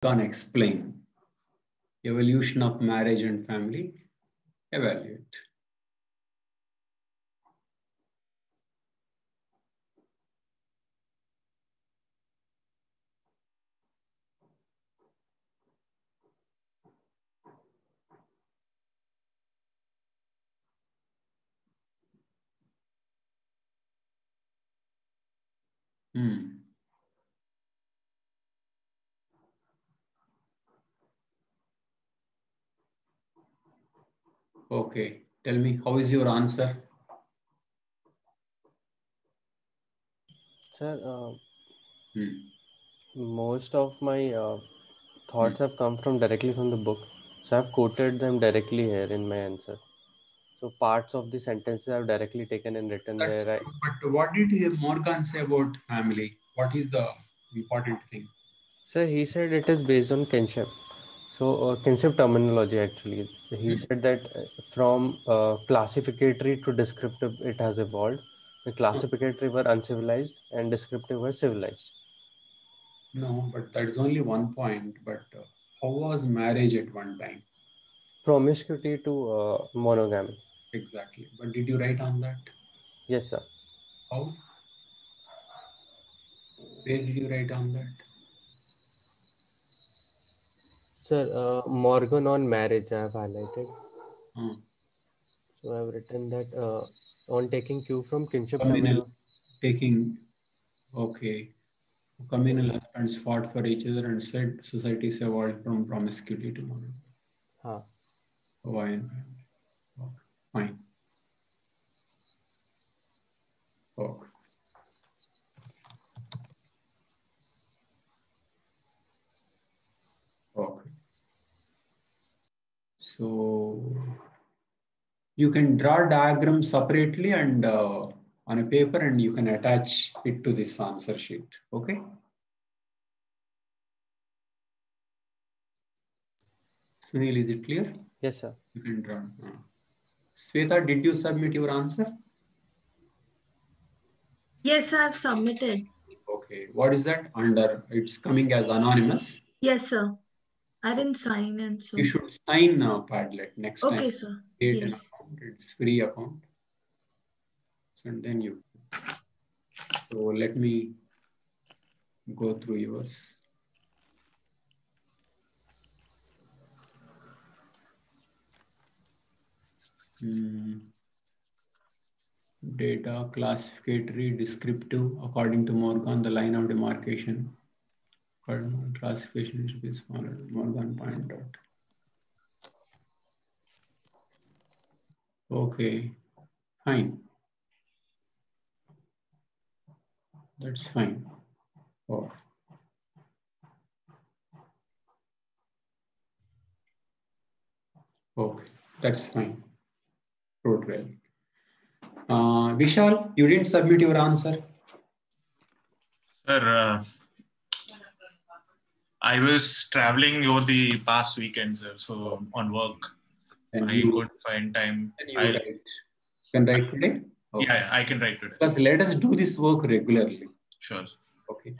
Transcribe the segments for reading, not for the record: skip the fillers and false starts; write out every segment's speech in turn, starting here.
Can explain. Evolution of marriage and family. Evaluate. Okay, tell me, how is your answer? Sir, most of my thoughts have come from directly from the book. So I've quoted them directly here in my answer. So parts of the sentences I've directly taken and written That's where true, but what did Morgan say about family? What is the important thing? So he said it is based on kinship. So kinship terminology actually. He said that from classificatory to descriptive it has evolved. The classificatory were uncivilized and descriptive were civilized. No, but that is only one point. But how was marriage at one time? Promiscuity to monogamy. Exactly. But did you write on that? Yes, sir. How? Where did you write on that? Sir, Morgan on marriage I have highlighted. Hmm. So I have written that on taking cue from kinship Communal, terminology. taking, okay. Communal husbands fought for each other and said societies evolved from promiscuity to monogamy. Hawaiian family. Okay. Fine. Okay. Okay. So you can draw diagram separately and on a paper, and you can attach it to this answer sheet. Okay. Sunil, is it clear? Yes, sir. You can draw. Sweta, did you submit your answer? Yes, I have submitted. Okay. What is that? Under, it's coming as anonymous. Yes, sir. I didn't sign in, so. You should sign Padlet next time. Okay, sir. Create an Yes. account. It's free account. So then you. So let me go through yours. Data, classificatory, descriptive, according to Morgan, the line of demarcation. Classification should be smaller. Morgan point out. Okay, fine. That's fine. Oh. Okay, that's fine. Wrote well. Vishal, you didn't submit your answer. Sir, I was traveling over the past weekend, sir, so on work. And I couldn't find time. You can write today? Okay. Yeah, I can write today. Because let us do this work regularly. Sure. Okay.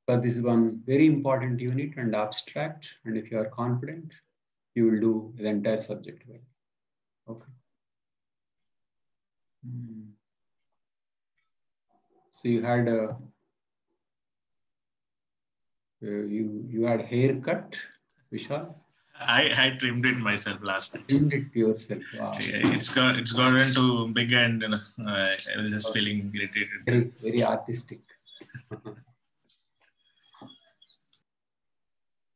But this is one very important unit and abstract. And if you are confident, you will do the entire subject well. Okay. So you had a you had haircut, Vishal? I trimmed it myself last time. Trimmed it yourself. Wow. Yeah, it's gotten too big, and I was just feeling irritated. Very artistic.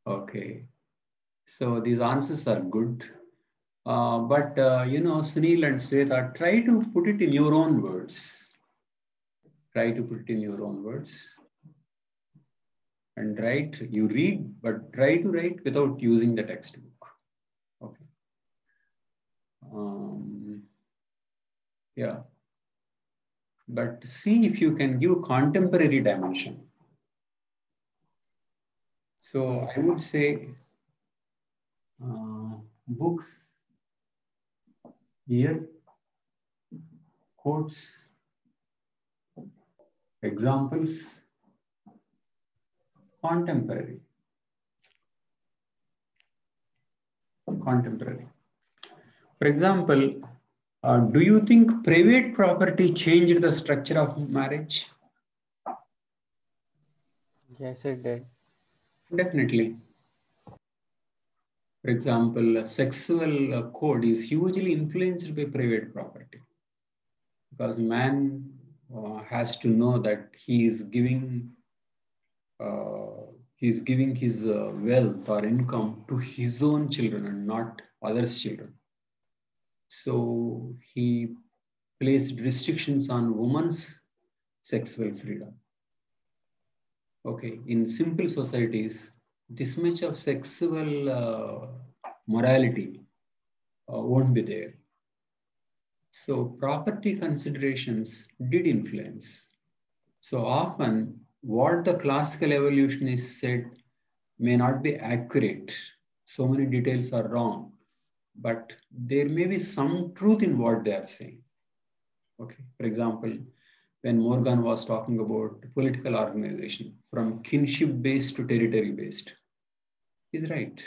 Okay. So these answers are good. But Sunil and Sweta, try to put it in your own words. Try to put it in your own words. And write, you read, but try to write without using the textbook. Okay. Yeah. But see if you can give contemporary dimension. So I would say books, here, quotes, examples, contemporary. Contemporary. For example, do you think private property changed the structure of marriage? Yes, it did. Definitely. For example, sexual code is hugely influenced by private property because man has to know that he is giving his wealth or income to his own children and not others' children. So he placed restrictions on women's sexual freedom. Okay, in simple societies, this much of sexual morality won't be there. So property considerations did influence. So often what the classical evolutionists said may not be accurate. So many details are wrong, but there may be some truth in what they are saying. Okay, for example, when Morgan was talking about political organization from kinship-based to territory-based, he's right.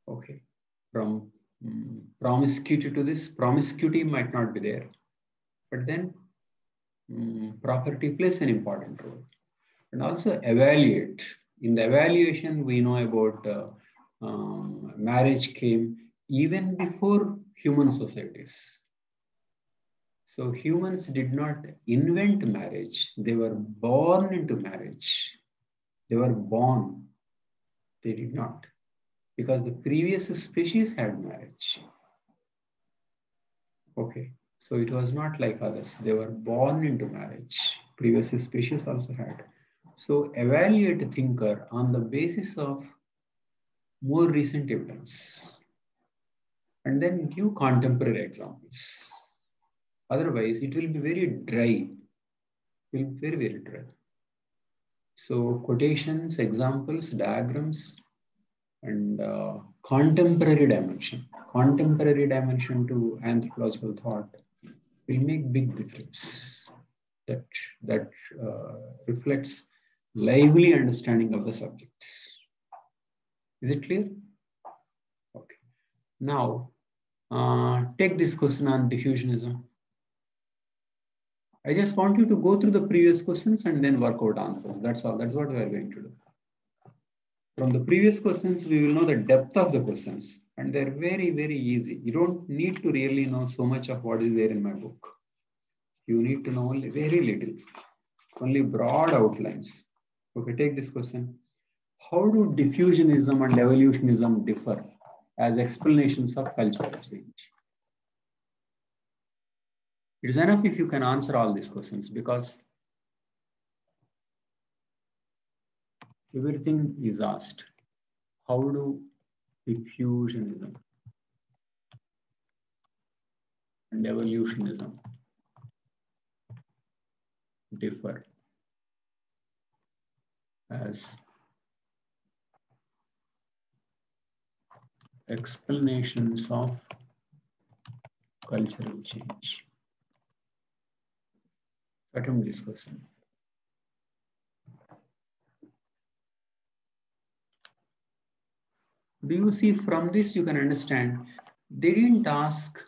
Okay, from promiscuity to this, promiscuity might not be there, but then property plays an important role. And also evaluate. In the evaluation, we know about marriage came even before human societies. So humans did not invent marriage. They were born into marriage. They were born. They did not. Because the previous species had marriage. Okay. So it was not like others. They were born into marriage. Previous species also had. So evaluate a thinker on the basis of more recent evidence. And then give contemporary examples. Otherwise, it will be very dry. It will be very, very dry. So quotations, examples, diagrams, and contemporary dimension to anthropological thought will make big difference. That reflects lively understanding of the subject. Is it clear? Okay. Now, take this question on diffusionism. I just want you to go through the previous questions and then work out answers. That's all. That's what we are going to do. From the previous questions, we will know the depth of the questions, and they're very, very easy. You don't need to really know so much of what is there in my book. You need to know only very little, only broad outlines. Okay, take this question. How do diffusionism and evolutionism differ as explanations of cultural change? It is enough if you can answer all these questions because everything is asked. How do diffusionism and evolutionism differ as explanations of cultural change? Attempt this question. Do you see from this you can understand they didn't ask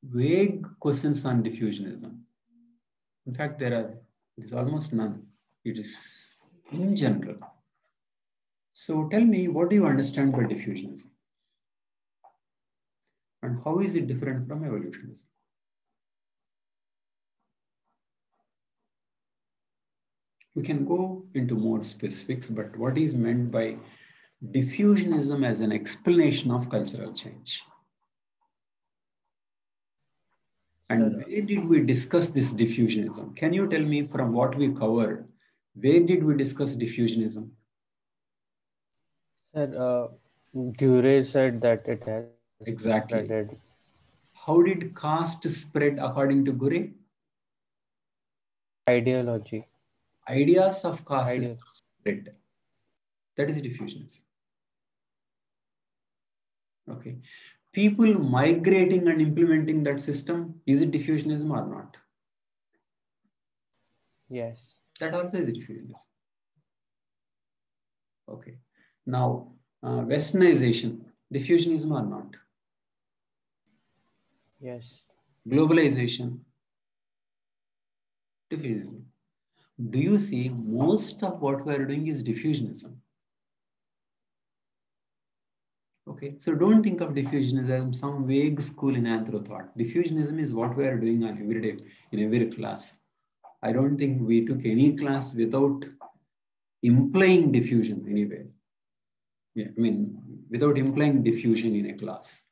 vague questions on diffusionism. In fact, there is almost none. It is in general. So tell me, what do you understand by diffusionism? And how is it different from evolutionism? We can go into more specifics, but what is meant by diffusionism as an explanation of cultural change? And where did we discuss this diffusionism? Can you tell me from what we covered, where did we discuss diffusionism? Sir, Ghurye said that it has Exactly. spread. How did caste spread according to Ghurye? Ideology. Ideas of caste spread. That is diffusionism. Okay. People migrating and implementing that system, is it diffusionism or not? Yes. That also is diffusionism. Okay. Now, Westernization, diffusionism or not? Yes. Globalization, diffusionism. Do you see most of what we are doing is diffusionism? Okay, so don't think of diffusionism as some vague school in Anthro thought. Diffusionism is what we are doing on every day in every class. I don't think we took any class without implying diffusion anywhere. Yeah, I mean, without implying diffusion in a class.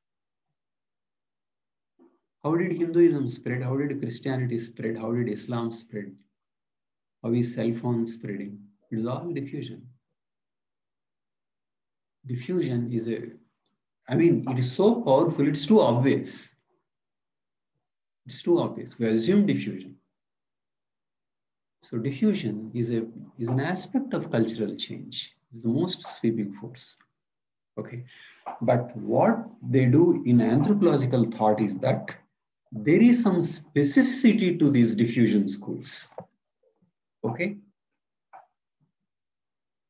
How did Hinduism spread? How did Christianity spread? How did Islam spread? How is cell phone spreading? It is all diffusion. Diffusion is it is so powerful, it's too obvious. It's too obvious. We assume diffusion. So diffusion is an aspect of cultural change. It's the most sweeping force. Okay. But what they do in anthropological thought is that there is some specificity to these diffusion schools. Okay.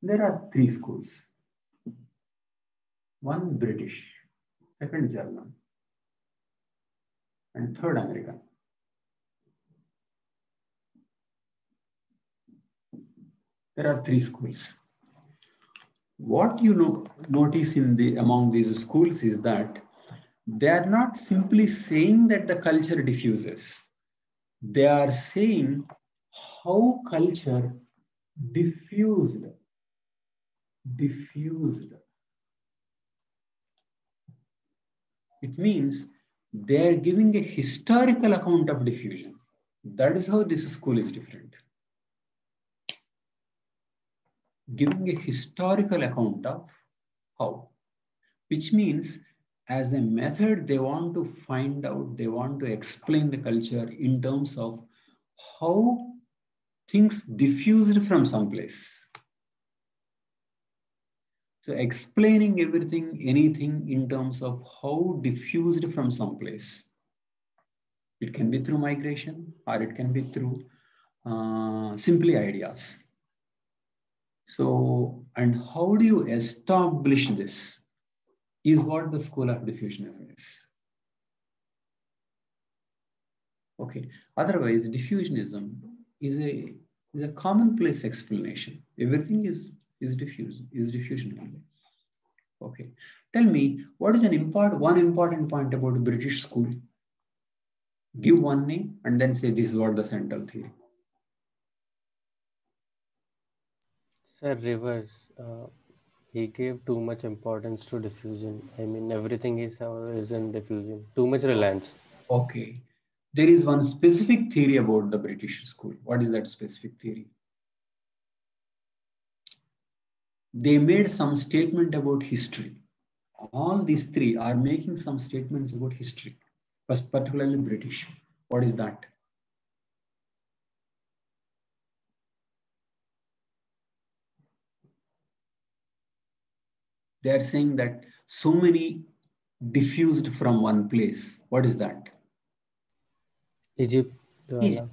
There are 3 schools. One British, second German, and third American. There are 3 schools. What you notice among these schools is that they are not simply saying that the culture diffuses. They are saying how culture diffused. It means they are giving a historical account of diffusion. That is how this school is different. Giving a historical account of how, which means as a method, they want to find out, they want to explain the culture in terms of how things diffused from someplace. So explaining everything, anything in terms of how diffused from someplace. It can be through migration or it can be through simply ideas. So, and how do you establish this is what the school of diffusionism is. Okay. Otherwise, diffusionism is a commonplace explanation. Everything is diffusion. Okay. Tell me, what is one important point about British school? Give one name and then say this is what the central theory. Sir, reverse. He gave too much importance to diffusion. I mean, everything is in diffusion. Too much reliance. Okay. There is one specific theory about the British school. What is that specific theory? They made some statement about history. All these 3 are making some statements about history, particularly British. What is that? They are saying that so many diffused from one place. What is that? Egypt. Egypt.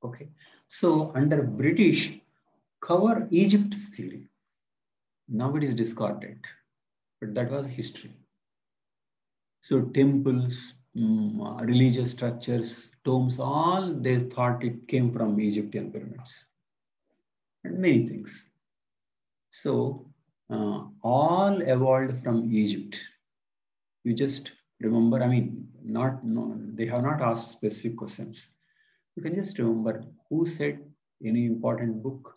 Okay. So under British, cover Egypt's theory. Now it is discarded, but that was history. So temples, religious structures, tombs, all they thought it came from Egyptian pyramids and many things. So all evolved from Egypt. You just remember, I mean, they have not asked specific questions. You can just remember who said any important book,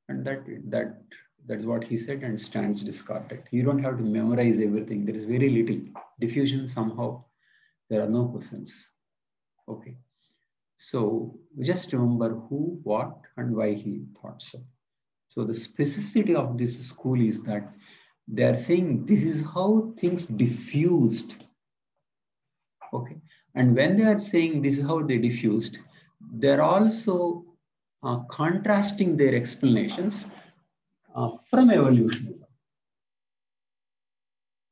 and that's what he said and stands discarded. You don't have to memorize everything. There is very little diffusion. Somehow there are no questions. Okay. So just remember who, what, and why he thought so. So the specificity of this school is that they are saying this is how things diffused. Okay. And when they are saying this is how they diffused, they're also contrasting their explanations from evolutionism.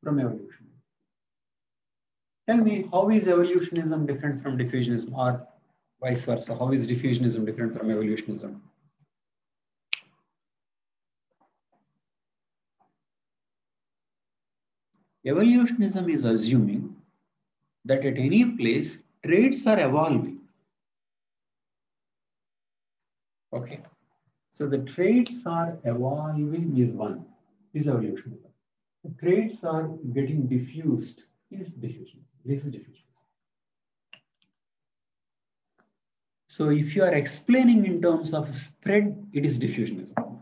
Tell me, how is evolutionism different from diffusionism, or vice versa? How is diffusionism different from evolutionism? Evolutionism is assuming that at any place, traits are evolving. Okay. So the traits are evolving is one, is evolutionism. The traits are getting diffused is diffusion. This is diffusion. So if you are explaining in terms of spread, it is diffusionism.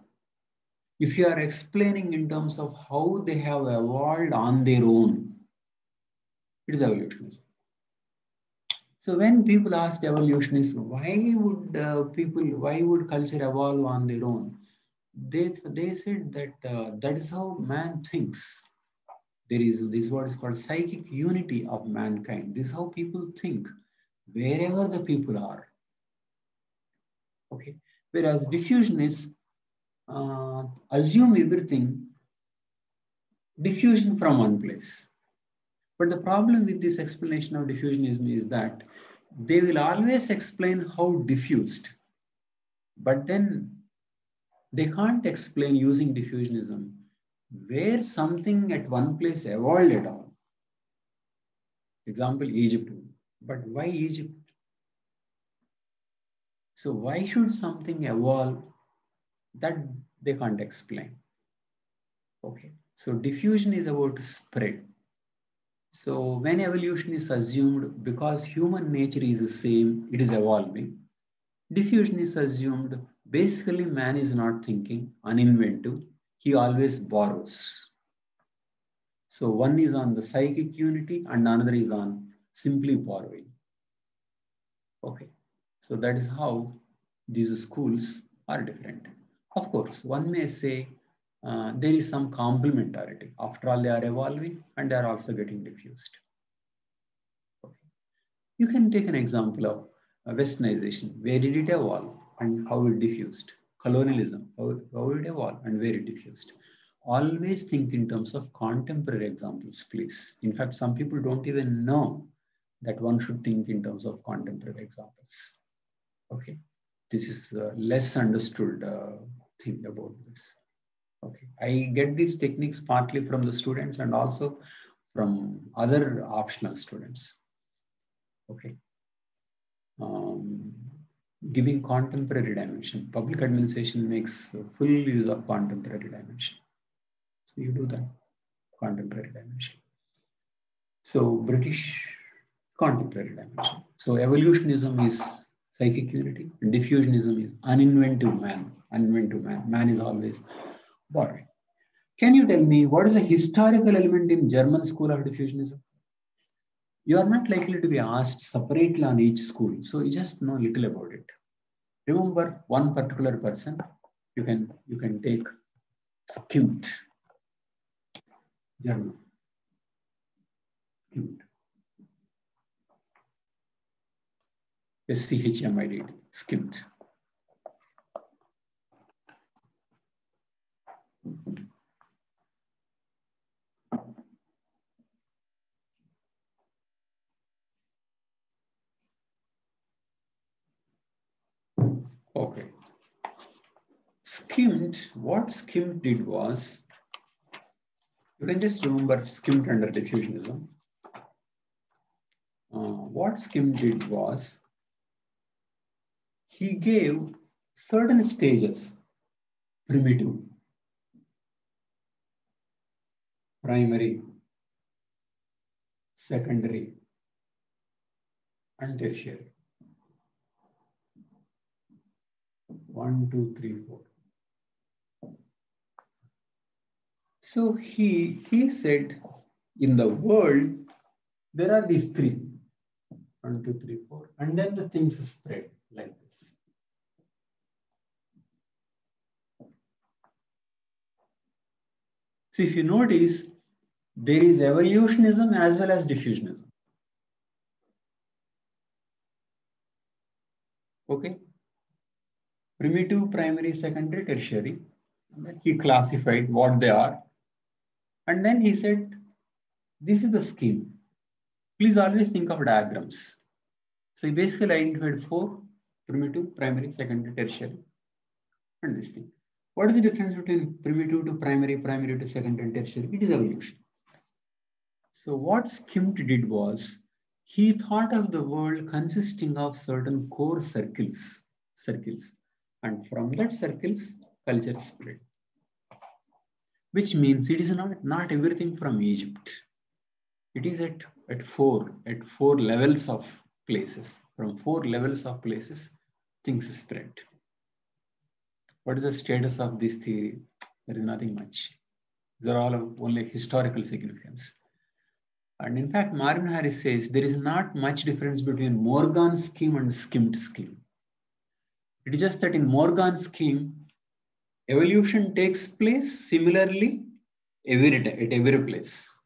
If you are explaining in terms of how they have evolved on their own, it is evolutionism. So when people ask evolutionists, why would culture evolve on their own? They said that that is how man thinks. There is this what is called psychic unity of mankind. This is how people think, wherever the people are. Okay. Whereas diffusionists assume everything diffusion from one place. But the problem with this explanation of diffusionism is that they will always explain how diffused, but then they can't explain using diffusionism where something at one place evolved at all. Example, Egypt. But why Egypt? So why should something evolve? That they can't explain. Okay. So diffusion is about spread. So when evolution is assumed, because human nature is the same, it is evolving. Diffusion is assumed, basically man is not thinking, uninventive, he always borrows. So one is on the psychic unity and another is on simply borrowing. Okay, so that is how these schools are different. Of course, one may say there is some complementarity. After all, they are evolving and they are also getting diffused. Okay. You can take an example of Westernization. Where did it evolve and how it diffused? Colonialism, how it evolved and where it diffused? Always think in terms of contemporary examples, please. In fact, some people don't even know that one should think in terms of contemporary examples. Okay, this is a less understood thing about this. Okay, I get these techniques partly from the students and also from other optional students. Okay, giving contemporary dimension. Public administration makes full use of contemporary dimension. So you do that, contemporary dimension. So British contemporary dimension. So evolutionism is psychic unity, and diffusionism is uninventive man. Uninventive man. Man is always borrowing. Can you tell me what is the historical element in German school of diffusionism? You are not likely to be asked separately on each school, so you just know little about it. Remember one particular person. You can take Schmidt. German. Schmidt. SCHMID. Schmidt. Okay. Schmidt, what Schmidt did was, you can just remember Schmidt under diffusionism. What Schmidt did was, he gave certain stages, primitive, primary, secondary, and tertiary. 1, 2, 3, 4. So he said, in the world, there are these three. 1, 2, 3, 4. And then the things spread like this. So if you notice, there is evolutionism as well as diffusionism. Okay. Primitive, primary, secondary, tertiary. He classified what they are. And then he said, this is the scheme. Please always think of diagrams. So he basically identified 4, primitive, primary, secondary, tertiary, and this thing. What is the difference between primitive to primary, primary to secondary, and tertiary? It is evolution. So what Schmidt did was, he thought of the world consisting of certain core circles, and from that circles, culture spread. Which means it is not everything from Egypt. It is at four levels of places. From 4 levels of places, things spread. What is the status of this theory? There is nothing much. These are all of only historical significance. And in fact, Marvin Harris says there is not much difference between Morgan's scheme and Schmidt scheme. It is just that in Morgan's scheme, evolution takes place similarly at every place.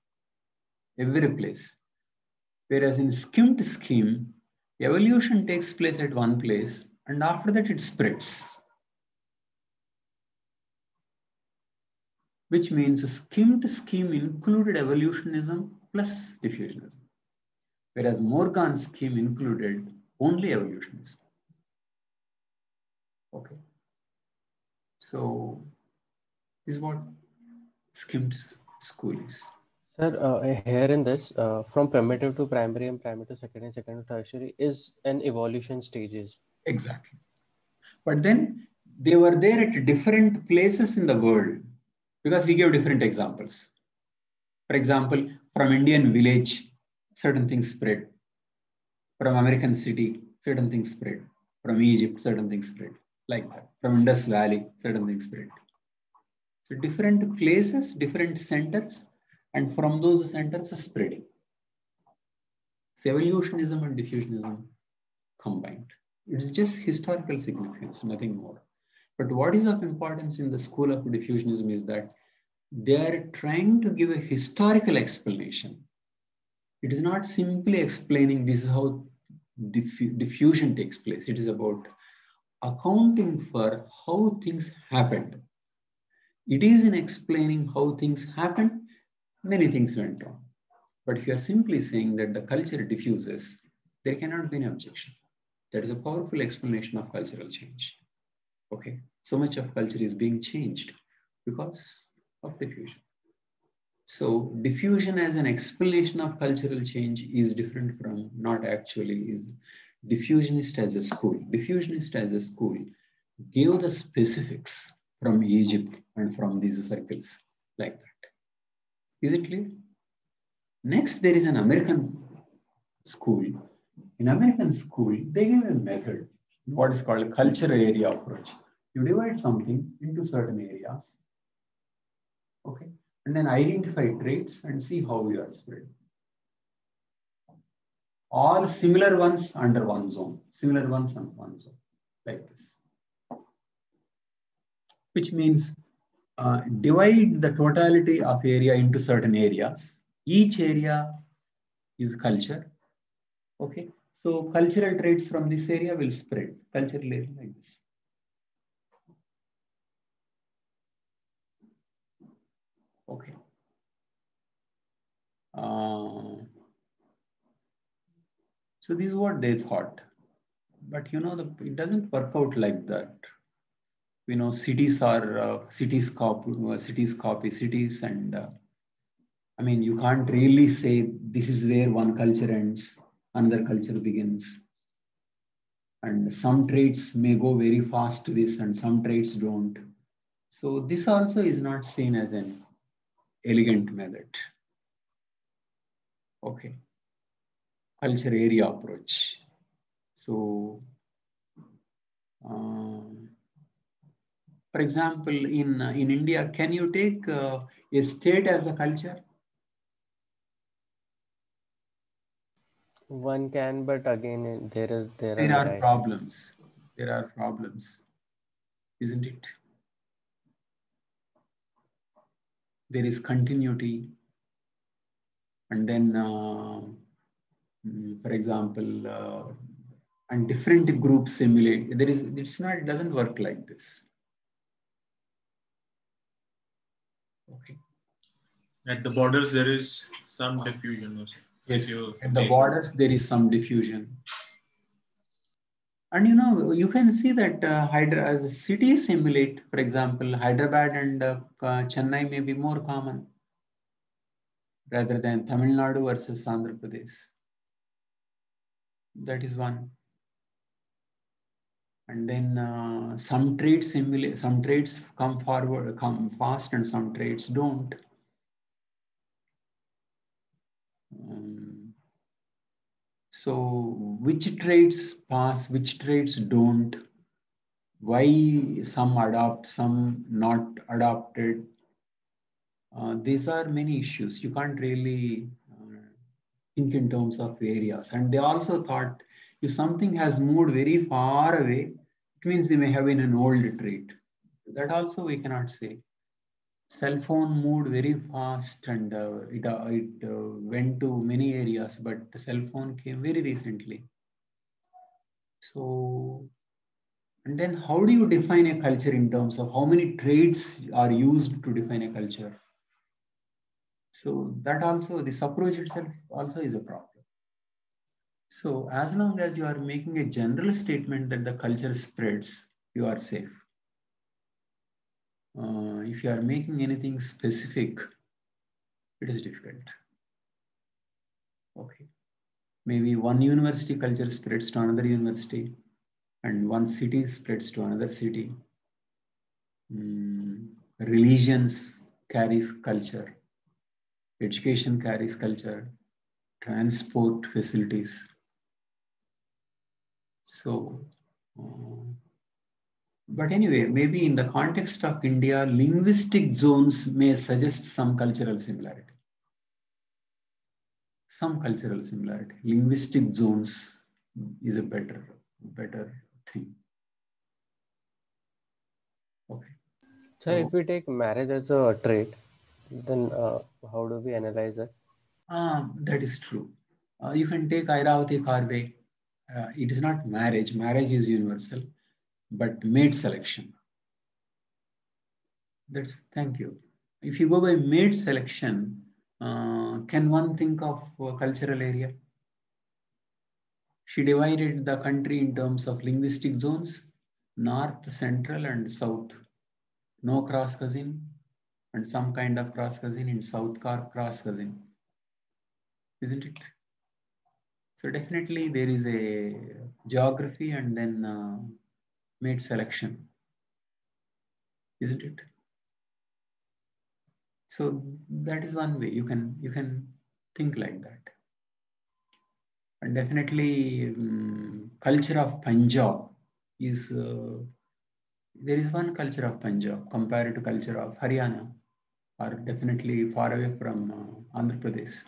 Whereas in Schmidt scheme, evolution takes place at one place and after that it spreads. Which means Schmidt scheme included evolutionism plus diffusionism. Whereas Morgan's scheme included only evolutionism. Okay. So this is what Schmidt's school is. Sir, here in this, from primitive to primary and primary to secondary, secondary to tertiary is an evolution stages. Exactly. But then they were there at different places in the world because he gave different examples. For example, from Indian village, certain things spread. From American city, certain things spread. From Egypt, certain things spread. Like that. From Indus Valley, certain things spread. So different places, different centers, and from those centers spreading. So evolutionism and diffusionism combined. It's just historical significance, nothing more. But what is of importance in the school of diffusionism is that they are trying to give a historical explanation. It is not simply explaining this is how diffusion takes place. It is about accounting for how things happened. It is in explaining how things happened, many things went wrong. But if you are simply saying that the culture diffuses, there cannot be an objection. That is a powerful explanation of cultural change. Okay, so much of culture is being changed because of diffusion. So diffusion as an explanation of cultural change is different from not actually is diffusionist as a school. Diffusionist as a school gave the specifics from Egypt and from these circles like that. Is it clear? Next, there is an American school. In American school, they give a method, what is called a culture area approach. You divide something into certain areas, okay, and then identify traits and see how we are spread. All similar ones under one zone, similar ones under one zone, like this. Which means divide the totality of area into certain areas. Each area is culture, okay. So cultural traits from this area will spread culturally like this. Okay. So this is what they thought. But you know, it doesn't work out like that. You know, cities are cities copy cities, and I mean, you can't really say this is where one culture ends, another culture begins. And some traits may go very fast to this and some traits don't. So this also is not seen as an elegant method. Okay. Culture area approach. So, for example, in India, can you take a state as a culture? One can, but again, there are problems. There are problems, isn't it? There is continuity, and then, for example, and different groups simulate. It doesn't work like this. Okay. At the borders, there is some diffusion. Yes, at the borders, there is some diffusion. And you know, you can see that as a city simulate, for example, Hyderabad and Chennai may be more common. rather than Tamil Nadu versus Andhra Pradesh. That is one. And then some traits come forward, come fast, and some traits don't. So which traits pass, which traits don't? Why some adopt, some not adopted? These are many issues. You can't really think in terms of areas. And they also thought if something has moved very far away, it means they may have been an old trait. That also we cannot say. Cell phone moved very fast and it went to many areas, but the cell phone came very recently. So, and then how do you define a culture in terms of how many traits are used to define a culture? So that also, this approach itself also is a problem. So as long as you are making a general statement that the culture spreads, you are safe. If you are making anything specific, it is difficult. Okay. Maybe one university culture spreads to another university, and one city spreads to another city. Religions carries culture. Education carries culture. Transport facilities. So, but anyway, maybe in the context of India, linguistic zones may suggest some cultural similarity. Some cultural similarity. Linguistic zones is a better thing. Okay. So if we take marriage as a trait, then how do we analyze it? That is true. You can take Irawati Karve. It is not marriage. Marriage is universal, but mate selection. Thank you. If you go by mate selection, can one think of a cultural area? She divided the country in terms of linguistic zones, north, central, and south. No cross cousin, and some kind of cross cousin in south, cross cousin. Isn't it? So definitely there is a geography and then mate selection. Isn't it? So that is one way you can think like that. And definitely culture of Punjab is, there is one culture of Punjab compared to culture of Haryana, are definitely far away from Andhra Pradesh.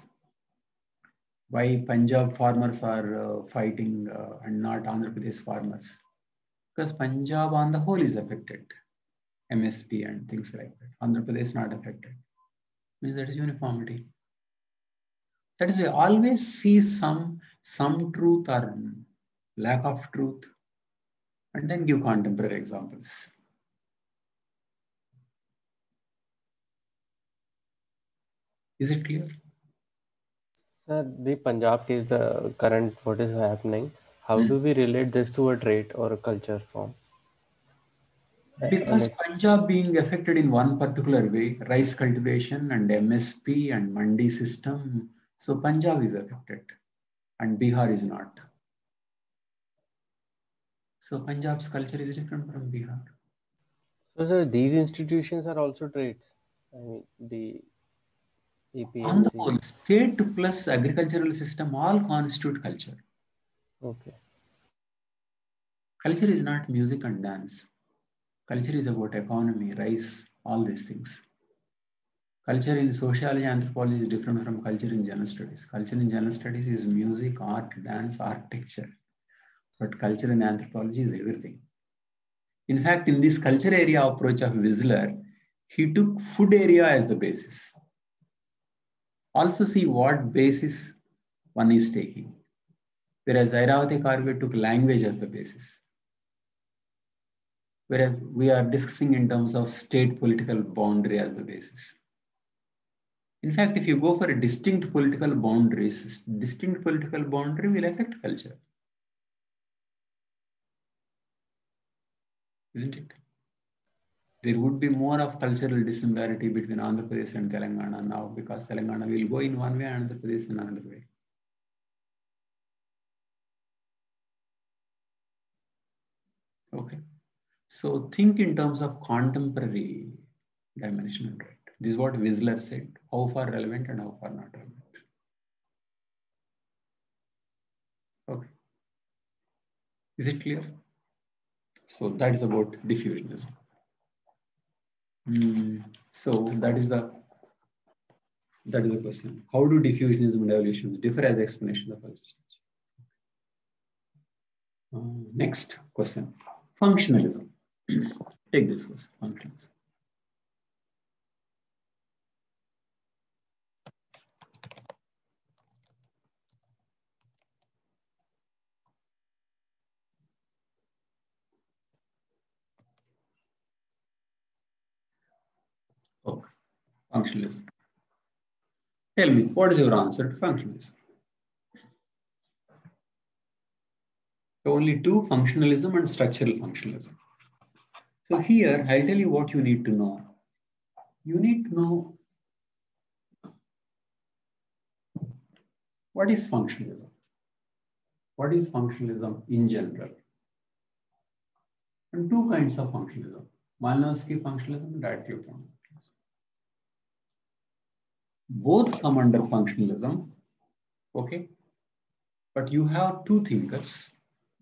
Why Punjab farmers are fighting and not Andhra Pradesh farmers? Because Punjab on the whole is affected. MSP and things like that. Andhra Pradesh not affected. Means that is uniformity. That is why always see some truth or lack of truth, and then give contemporary examples. Is it clear? Sir, the Punjab case, the current what is happening, how do we relate this to a trait or a culture form? Because Punjab being affected in one particular way, rice cultivation and MSP and Mandi system, so Punjab is affected and Bihar is not. So Punjab's culture is different from Bihar. So sir, these institutions are also traits. I mean, the APMC. On the whole, state plus agricultural system all constitute culture. Okay. Culture is not music and dance. Culture is about economy, rice, all these things. Culture in sociology and anthropology is different from culture in general studies. Culture in general studies is music, art, dance, architecture. But culture in anthropology is everything. In fact, in this culture area approach of Whistler, he took food area as the basis. Also see what basis one is taking. Whereas Irawati Karve took language as the basis. Whereas we are discussing in terms of state political boundary as the basis. In fact, if you go for a distinct political boundaries, distinct political boundary will affect culture. Isn't it? There would be more of cultural dissimilarity between Andhra Pradesh and Telangana now, because Telangana will go in one way and Andhra Pradesh in another way. Okay. So think in terms of contemporary dimension, right? This is what Whistler said. How far relevant and how far not relevant. Okay. Is it clear? So that is about diffusionism. So that is the question. How do diffusionism and evolution differ as explanations of existence? Next question. Functionalism. Take this question. Functionalism. Oh, functionalism. Tell me, what is your answer to functionalism? Only two, functionalism and structural functionalism. So here, I'll tell you what you need to know. You need to know what is functionalism. What is functionalism in general? And two kinds of functionalism. Malinowski functionalism and Radcliffe Brown functionalism. Both come under functionalism, okay? But you have two thinkers,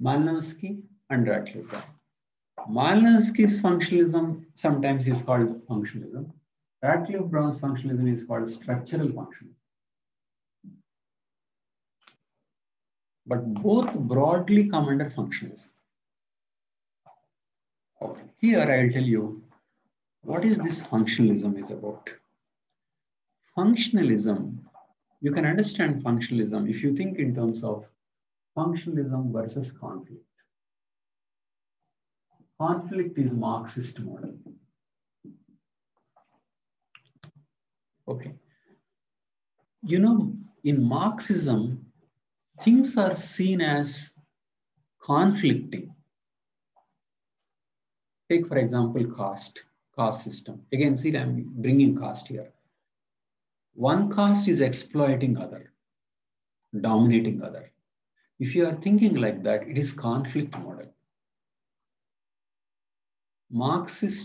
Malinowski and Radcliffe Brown. Malinowski's functionalism sometimes is called functionalism. Radcliffe Brown's functionalism is called structural functionalism. But both broadly come under functionalism. Okay. Here I'll tell you what is this functionalism is about. Functionalism, you can understand functionalism if you think in terms of functionalism versus conflict. Conflict is Marxist model. Okay. You know, in Marxism, things are seen as conflicting. Take, for example, caste system. Again, see, I'm bringing caste here. One caste is exploiting other, dominating other. If you are thinking like that, it is conflict model.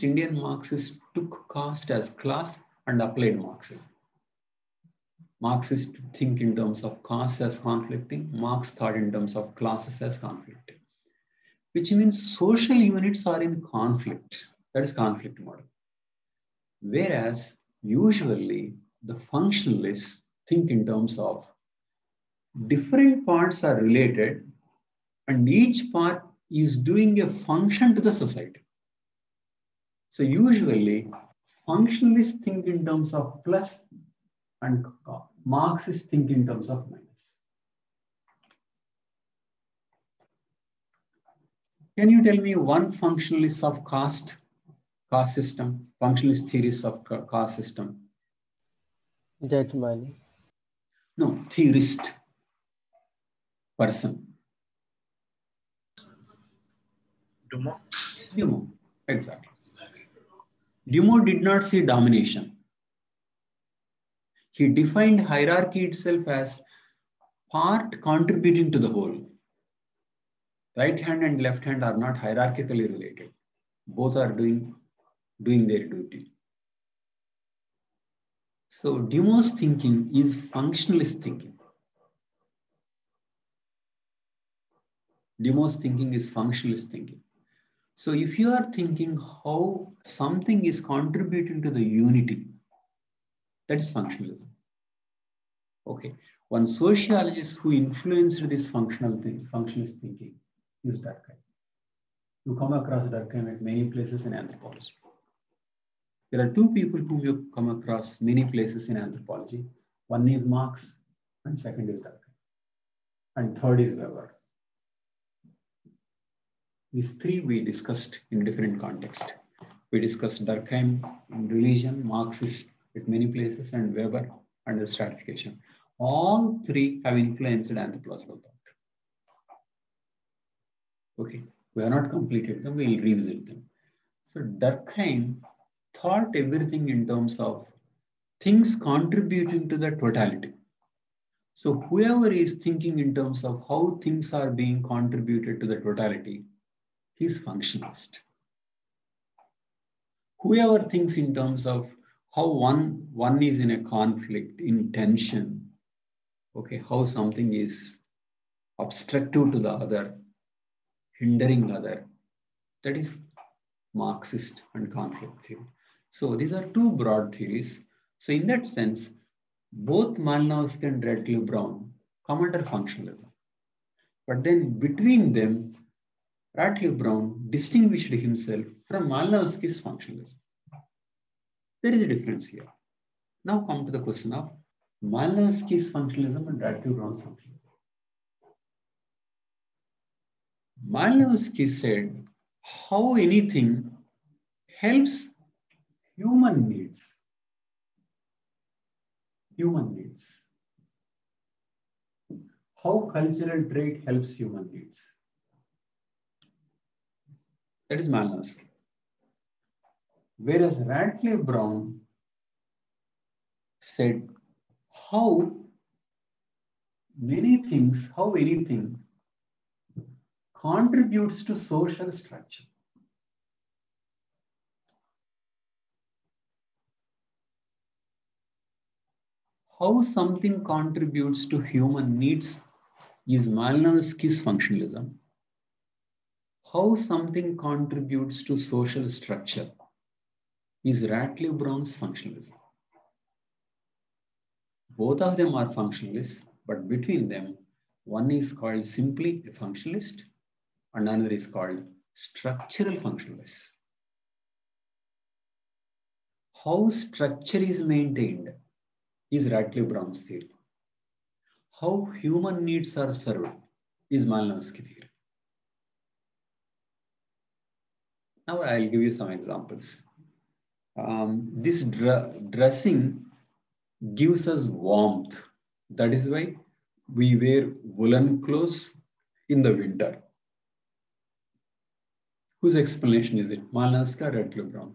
Indian Marxists took caste as class and applied Marxism. Marxists think in terms of caste as conflicting. Marx thought in terms of classes as conflicting, which means social units are in conflict. That is conflict model. Whereas usually the functionalists think in terms of different parts are related and each part is doing a function to the society. So usually functionalists think in terms of plus and Marxists think in terms of minus. Can you tell me one functionalist of caste system, functionalist theories of caste system? Judgment. No, theorist person. Dumont, exactly. Dumont did not see domination. He defined hierarchy itself as part contributing to the whole. Right hand and left hand are not hierarchically related. Both are doing their duty. So Dumont's thinking is functionalist thinking. Dumont's thinking is functionalist thinking. So if you are thinking how something is contributing to the unity, that is functionalism. Okay. One sociologist who influenced this functionalist thinking is Durkheim. You come across Durkheim at many places in anthropology. There are two people whom you come across many places in anthropology. One is Marx and second is Durkheim. And third is Weber. These three we discussed in different contexts. We discussed Durkheim in religion, Marxist at many places, and Weber and the stratification. All three have influenced anthropological thought. Okay, we have not completed them, we'll revisit them. So Durkheim thought everything in terms of things contributing to the totality. So whoever is thinking in terms of how things are being contributed to the totality, he's functionalist. Whoever thinks in terms of how one is in a conflict, in tension, okay, how something is obstructive to the other, hindering other, that is Marxist and conflict theory. So these are two broad theories. So in that sense, both Malinowski and Radcliffe Brown come under functionalism. But then between them, Radcliffe Brown distinguished himself from Malinowski's functionalism. There is a difference here. Now come to the question of Malinowski's functionalism and Radcliffe Brown's functionalism. Malinowski said how anything helps human needs. Human needs. How cultural trait helps human needs. That is Malinowski. Whereas Radcliffe Brown said how anything contributes to social structure. How something contributes to human needs is Malinowski's functionalism. How something contributes to social structure is Radcliffe Brown's functionalism. Both of them are functionalists, but between them, one is called simply a functionalist and another is called structural functionalist. How structure is maintained is Radcliffe Brown's theory. How human needs are served is Malinowski theory. Now I'll give you some examples. This dressing gives us warmth. That is why we wear woolen clothes in the winter. Whose explanation is it? Malinowski or Radcliffe Brown?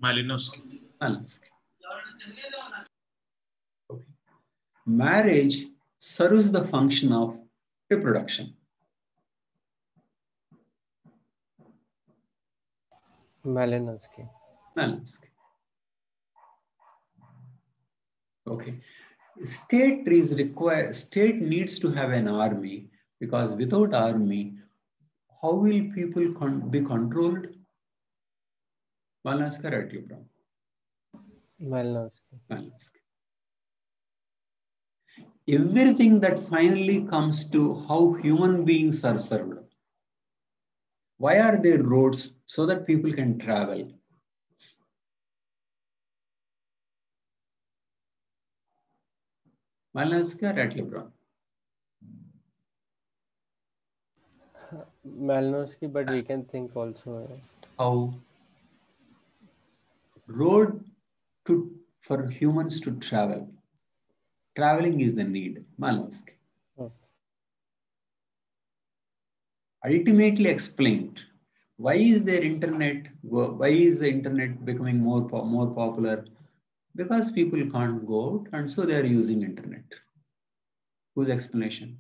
Malinowski. Malinowski. Okay. Marriage serves the function of reproduction. Malinowski. Malinowski. Okay. State needs to have an army, because without army, how will people be controlled? Malinowski or Radcliffe Brown? Malinowski. Malinowski. Everything that finally comes to how human beings are served. Why are there roads? So that people can travel. Malinowski or Radcliffe Brown? Malinowski, but we can think also. How road for humans to travel. Traveling is the need. Malinowski. Oh. Ultimately explained. Why is the internet becoming more popular? Because people can't go out and so they are using internet. Whose explanation?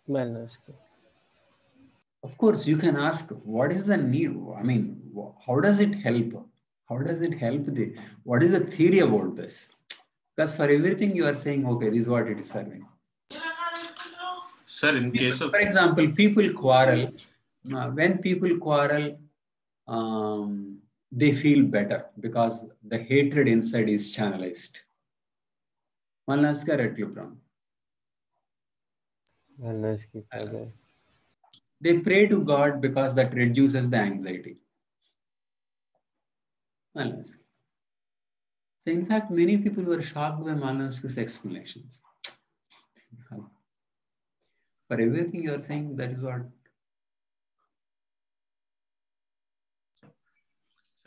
Malinowski. Of course, you can ask, what is the need? I mean, how does it help? How does it help? What is the theory about this? Because for everything you are saying, okay, this is what it is serving. Sir, in case of... For example, people quarrel. When people quarrel, they feel better because the hatred inside is channelized. Malinowski or Radcliffe Brown? Malinowski. They pray to God because that reduces the anxiety. Malinowski. So in fact, many people were shocked by Malinowski's explanations. For everything you are saying, that is what.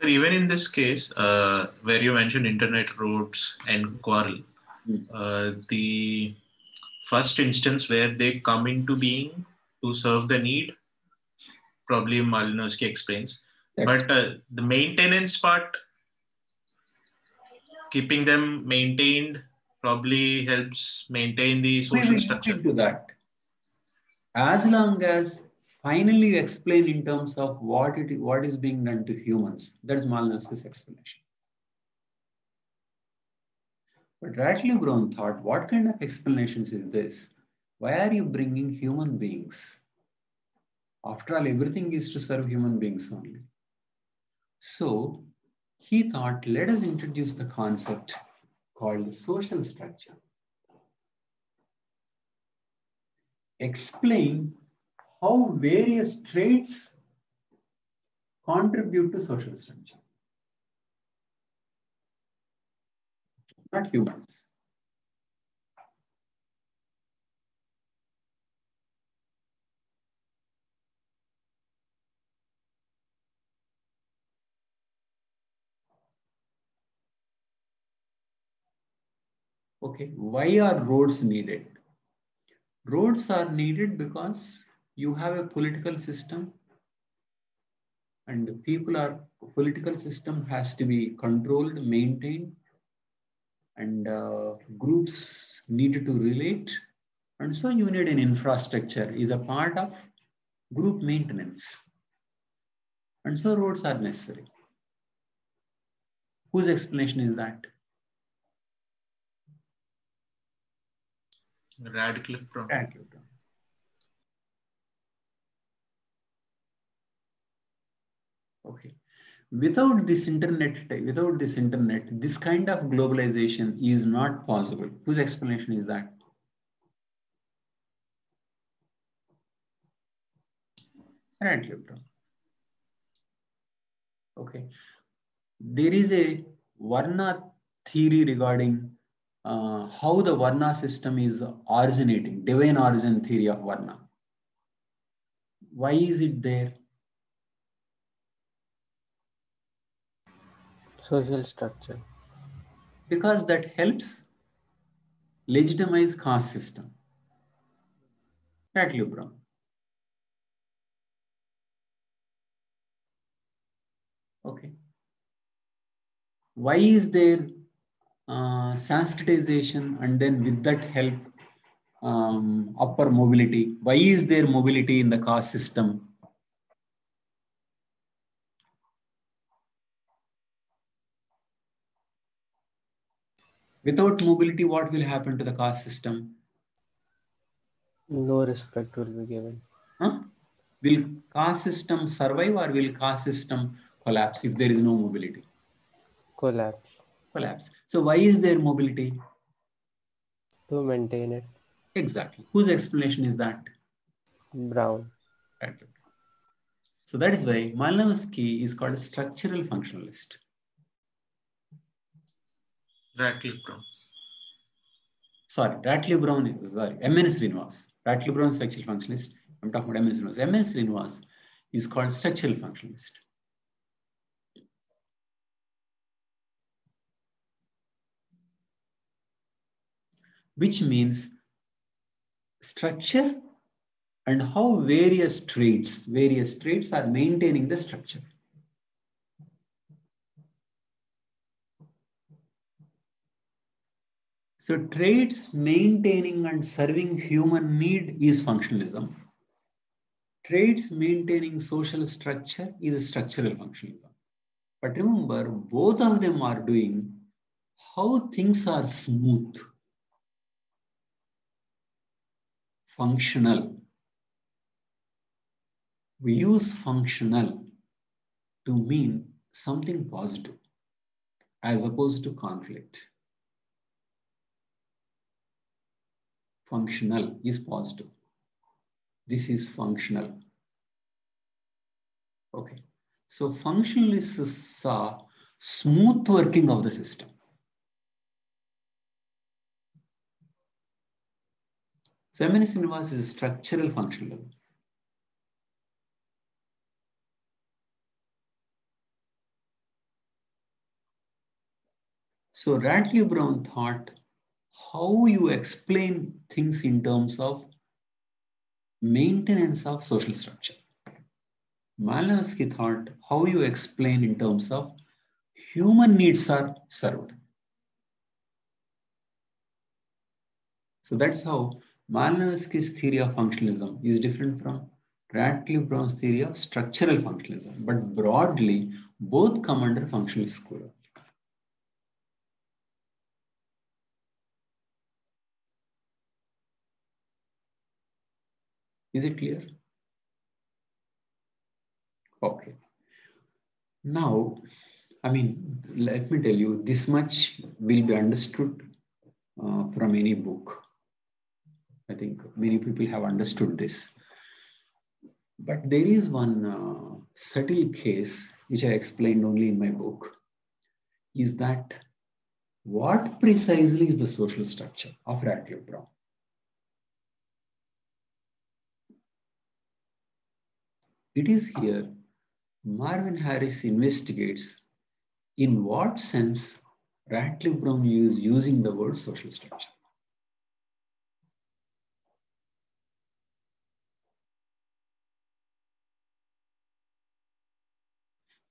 Sir, even in this case, where you mentioned internet, roads, and quarrel, the first instance where they come into being to serve the need probably Malinowski explains. That's But the maintenance part, keeping them maintained, probably helps maintain the we social will look structure. into that. As long as finally you explain in terms of what is being done to humans, that is Malinowski's explanation. But Radcliffe Brown thought, what kind of explanations is this? Why are you bringing human beings? After all, everything is to serve human beings only. So he thought, let us introduce the concept called social structure. Explain how various traits contribute to social structure. Not humans. Okay, why are roads needed? Roads are needed because you have a political system and political system has to be controlled, maintained, and groups need to relate. And so you need an infrastructure is a part of group maintenance. And so roads are necessary. Whose explanation is that? Radcliffe Brown. Radcliffe Brown. Okay. Without this internet, this kind of globalization is not possible. Whose explanation is that? Radcliffe Brown. Okay. There is a Varna theory regarding how the Varna system is originating, divine origin theory of Varna. Why is it there? Social structure. Because that helps legitimize caste system. Radcliffe Brown. Okay. Why is there Sanskritization and then with that help upper mobility? Why is there mobility in the caste system? Without mobility, what will happen to the caste system? No respect will be given. Huh? Will caste system survive or will caste system collapse if there is no mobility? Collapse. Collapse. So why is there mobility? To maintain it. Exactly. Whose explanation is that? Brown. Right. So that is why Malinowski is called a structural functionalist. Radcliffe Brown. Sorry, Radcliffe Brown, MN Srinivas. Radcliffe Brown, structural functionalist. I'm talking about MN Srinivas. MN Srinivas is called structural functionalist. Which means structure and how various traits are maintaining the structure. So traits maintaining and serving human need is functionalism. Traits maintaining social structure is structural functionalism. But remember, both of them are doing how things are smooth, functional. We use functional to mean something positive as opposed to conflict. Functional is positive. This is functional. Okay. So functionalists saw smooth working of the system. So MN Srinivas is structural functionalism. So Radcliffe Brown thought how you explain things in terms of maintenance of social structure. Malinowski thought how you explain in terms of human needs are served. So that's how Malinowski's theory of functionalism is different from Radcliffe Brown's theory of structural functionalism. But broadly, both come under functionalist school. Is it clear? Okay. Now, I mean, let me tell you, this much will be understood from any book. I think many people have understood this. But there is one subtle case, which I explained only in my book, is that what precisely is the social structure of Radcliffe Brown? It is here Marvin Harris investigates in what sense Radcliffe Brown is using the word social structure.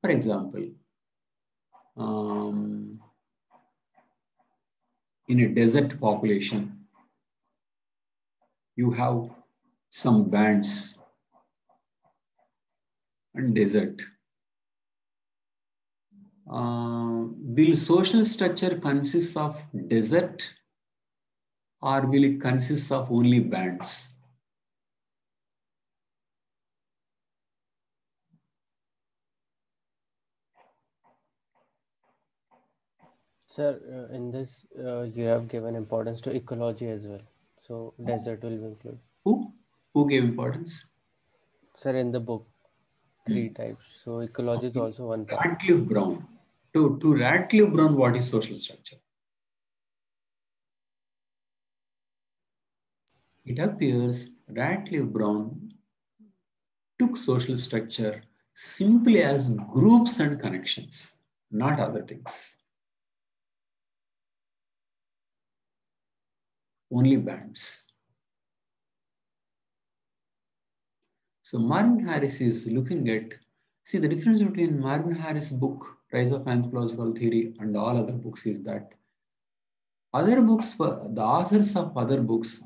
For example, in a desert population, you have some bands and desert. Will social structure consist of desert, or will it consist of only bands? Sir, in this, you have given importance to ecology as well. So desert will be included. Who gave importance? Sir, in the book, 3 types. So ecology is also one part. Radcliffe Brown. To Radcliffe Brown, what is social structure? It appears Radcliffe Brown took social structure simply as groups and connections, not other things. Only bands. So Marvin Harris is looking at, see, the difference between Marvin Harris' book, Rise of Anthropological Theory, and all other books is that other books, the authors of other books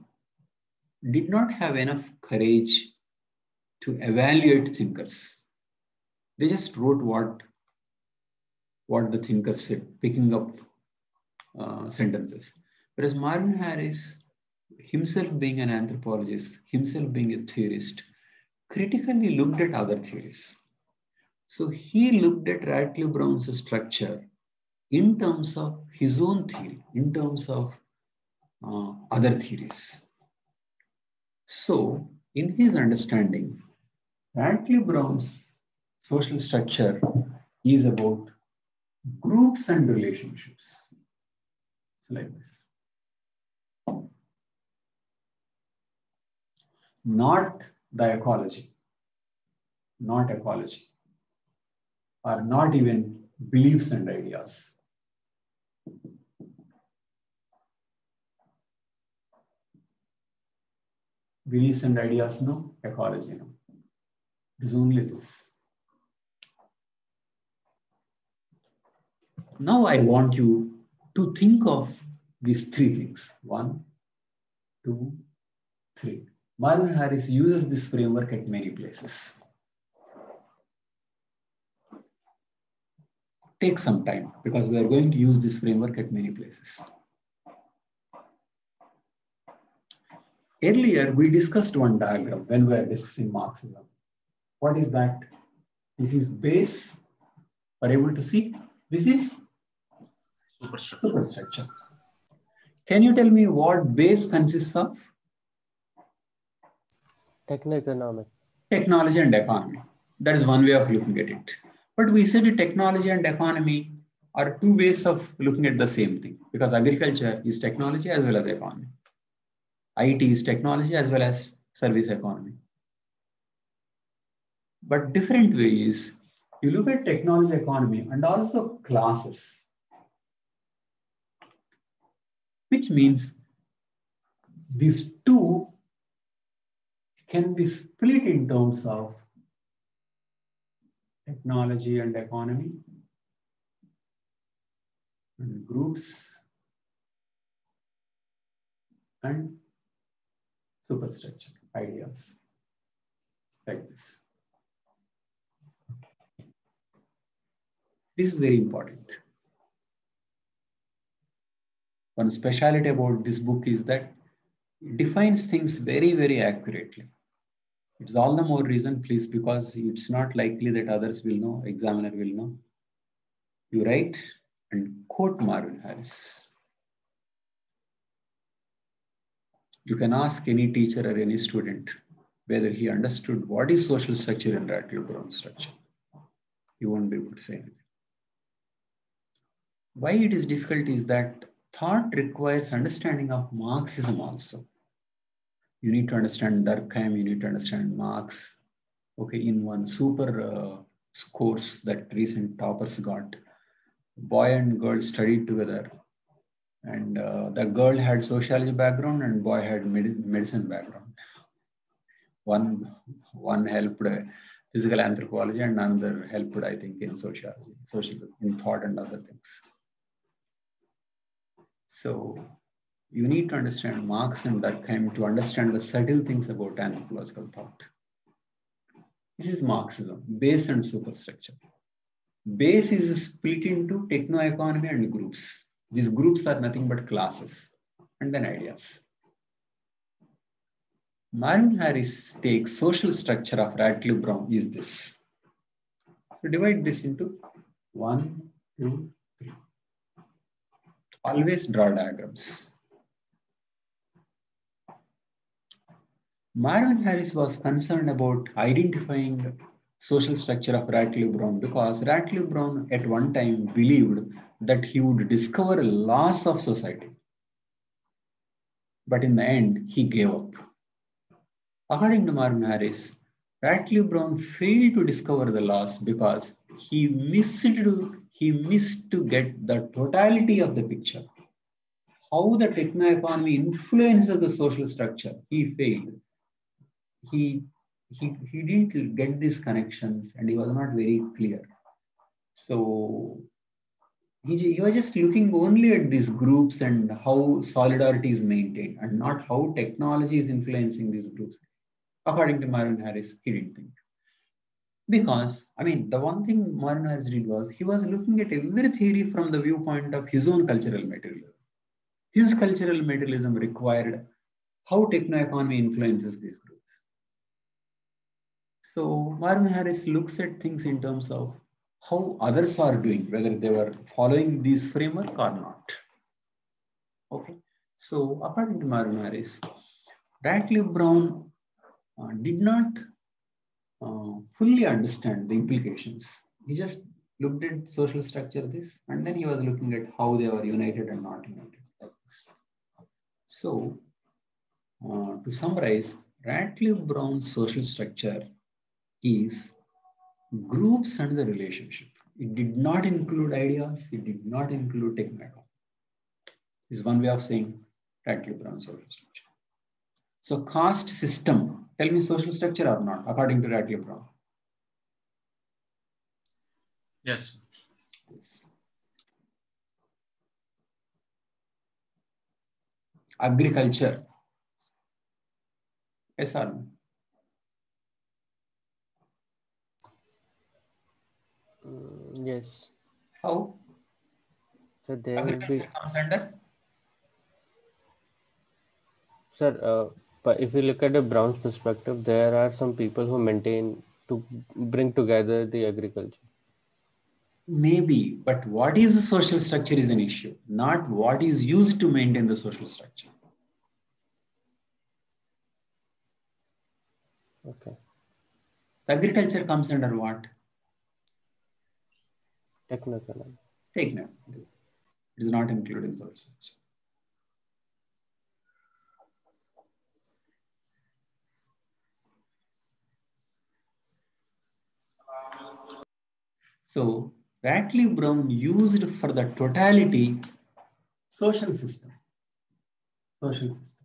did not have enough courage to evaluate thinkers. They just wrote what the thinker said, picking up sentences. Whereas Marvin Harris, himself being an anthropologist, himself being a theorist, critically looked at other theories. So he looked at Radcliffe Brown's structure in terms of his own theory, in terms of other theories. So in his understanding, Radcliffe Brown's social structure is about groups and relationships. It's like this. Not the ecology, not ecology, or not even beliefs and ideas. Beliefs and ideas, no. Ecology, no. It is only this. Now I want you to think of these 3 things. 1, 2, 3. Marvin Harris uses this framework at many places. Take some time because we are going to use this framework at many places. Earlier, we discussed one diagram when we were discussing Marxism. What is that? This is base. Are you able to see? This is superstructure. Can you tell me what base consists of? Techno-economic. Technology and economy. That is one way of looking at it. But we said technology and economy are 2 ways of looking at the same thing, because agriculture is technology as well as economy. IT is technology as well as service economy. But different ways, you look at technology economy and also classes, which means these 2 can be split in terms of technology and economy, and groups, and superstructure, ideas, like this. This is very important. One speciality about this book is that it defines things very, very accurately. It's all the more reason, please, because it's not likely that others will know, examiner will know. You write and quote Marvin Harris. You can ask any teacher or any student whether he understood what is social structure in Radcliffe Brown structure. You won't be able to say anything. Why it is difficult is that thought requires understanding of Marxism also. You need to understand Durkheim, you need to understand Marx. Okay, in one super course that recent toppers got, boy and girl studied together, and the girl had sociology background and boy had medicine background. One helped physical anthropology and another helped, I think, in sociology, in thought and other things. So you need to understand Marx and Durkheim to understand the subtle things about anthropological thought. This is Marxism, base and superstructure. Base is split into techno-economy and groups. These groups are nothing but classes and then ideas. Marvin Harris takes social structure of Radcliffe Brown is this. So divide this into 1, 2, 3. Always draw diagrams. Marvin Harris was concerned about identifying social structure of Radcliffe Brown because Radcliffe Brown at one time believed that he would discover laws of society. But in the end, he gave up. According to Marvin Harris, Radcliffe Brown failed to discover the laws because he missed to get the totality of the picture. How the techno-economy influences the social structure, he failed. He didn't get these connections and he was not very clear. So he was just looking only at these groups and how solidarity is maintained and not how technology is influencing these groups. According to Marvin Harris, he didn't think. Because, I mean, the one thing Marvin Harris did was he was looking at every theory from the viewpoint of his own cultural materialism. His cultural materialism required how techno-economy influences these groups. So Marvin Harris looks at things in terms of how others are doing, whether they were following this framework or not. Okay. So according to Marvin Harris, Radcliffe Brown did not fully understand the implications. He just looked at social structure this, and then he was looking at how they were united and not united. Like this. So to summarize, Radcliffe Brown's social structure is groups and the relationship. It did not include ideas. It did not include techno-economy. This is one way of saying Radcliffe Brown's social structure. So caste system, tell me social structure or not, according to Radcliffe Brown? Yes. Yes. Agriculture. Yes or no? Yes. How? So there would Agriculture be, comes under? sir, but if you look at the Brown's perspective, there are some people who maintain to bring together the agriculture. Maybe, but what is the social structure is an issue, not what is used to maintain the social structure. Okay. Agriculture comes under what? Techno-economy. Take note. It is not included in social structure. So Radcliffe Brown used for the totality social system. Social system.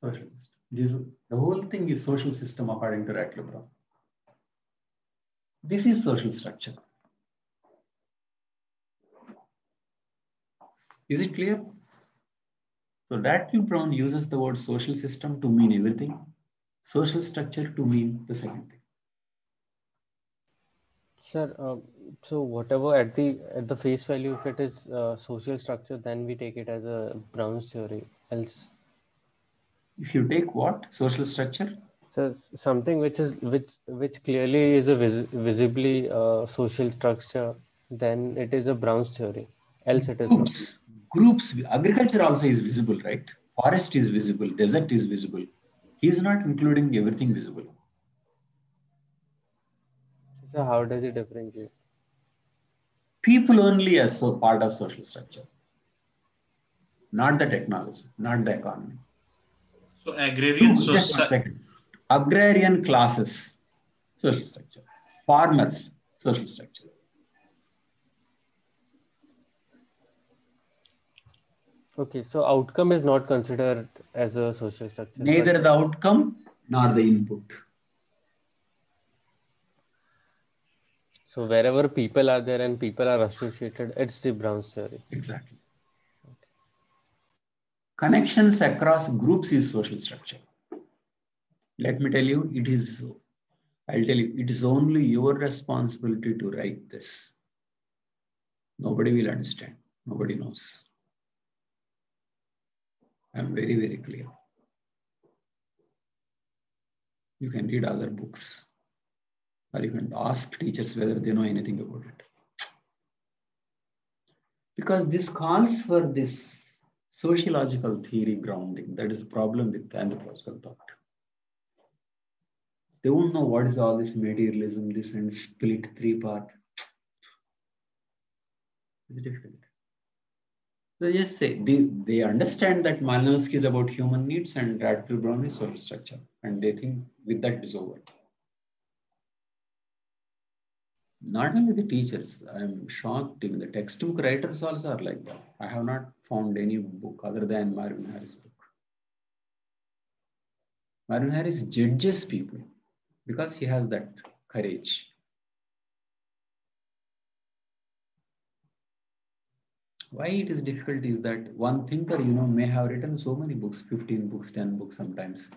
Social system. The whole thing is social system according to Radcliffe Brown. This is social structure. Is it clear? So Radcliffe Brown uses the word social system to mean everything, social structure to mean the second thing. Sir, so whatever at the face value, if it is social structure, then we take it as a Brown's theory. Else, If you take what? Social structure? so something which clearly is a visibly social structure, then it is a Brown's theory. Else it is not. Groups. Agriculture also is visible, right? Forest is visible. Desert is visible. He is not including everything visible. So how does it differentiate? People only as part of social structure, not the technology, not the economy. So agrarian Just 1 second. Agrarian classes, social structure. Farmers, social structure. Okay, so outcome is not considered as a social structure. Neither the outcome nor the input. So wherever people are there and people are associated, it's the Brown's theory. Exactly. Okay. Connections across groups is social structure. Let me tell you, I'll tell you, it is only your responsibility to write this. Nobody will understand. Nobody knows. I'm very, very clear. You can read other books, or you can ask teachers whether they know anything about it. Because this calls for this sociological theory grounding. That is the problem with anthropological thought. They won't know what is all this materialism, this and split 3-part. It's difficult. So just say they understand that Malinowski is about human needs and Radcliffe Brown is social structure, and they think with that it is over. Not only the teachers, I'm shocked, even the textbook writers also are like that. I have not found any book other than Marvin Harris' book. Marvin Harris judges people because he has that courage. Why it is difficult is that one thinker, may have written so many books, 15 books, 10 books sometimes.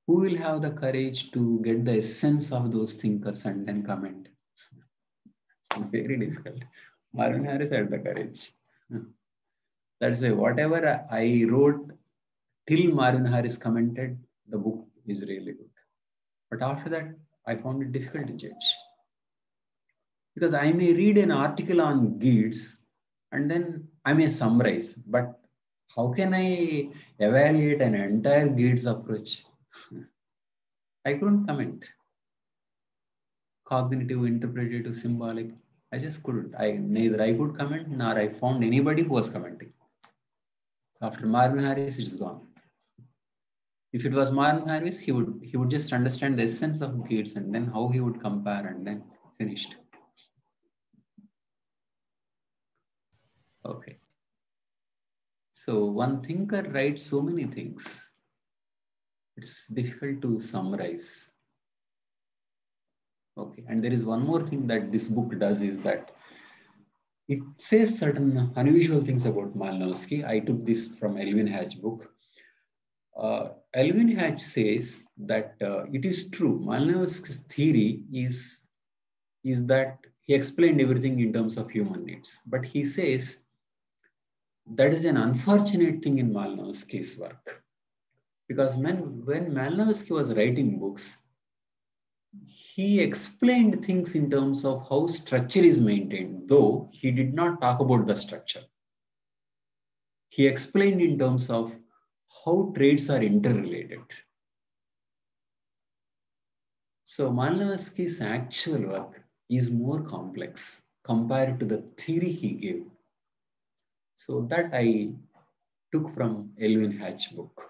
Who will have the courage to get the essence of those thinkers and then comment? Very difficult. Marvin Harris had the courage. That's why whatever I wrote till Marvin Harris commented, the book is really good. But after that, I found it difficult to judge. Because I may read an article on Geats and then I may summarize, but how can I evaluate an entire Geats approach? I couldn't comment. Cognitive, interpretative, symbolic. I just couldn't. Neither I could comment nor I found anybody who was commenting. So after Marvin Harris, it's gone. If it was Marvin Harris, he would just understand the essence of Geats and then how he would compare and then finished. Okay. So one thinker writes so many things. It's difficult to summarize. Okay. And there is one more thing that this book does is that it says certain unusual things about Malinowski. I took this from Elvin Hatch book. Elvin Hatch says that it is true. Malinowski's theory is that he explained everything in terms of human needs. But he says that is an unfortunate thing in Malinowski's work. Because when Malinowski was writing books, he explained things in terms of how structure is maintained, though he did not talk about the structure. He explained in terms of how traits are interrelated. So Malinowski's actual work is more complex compared to the theory he gave. So that I took from Elvin Hatch book.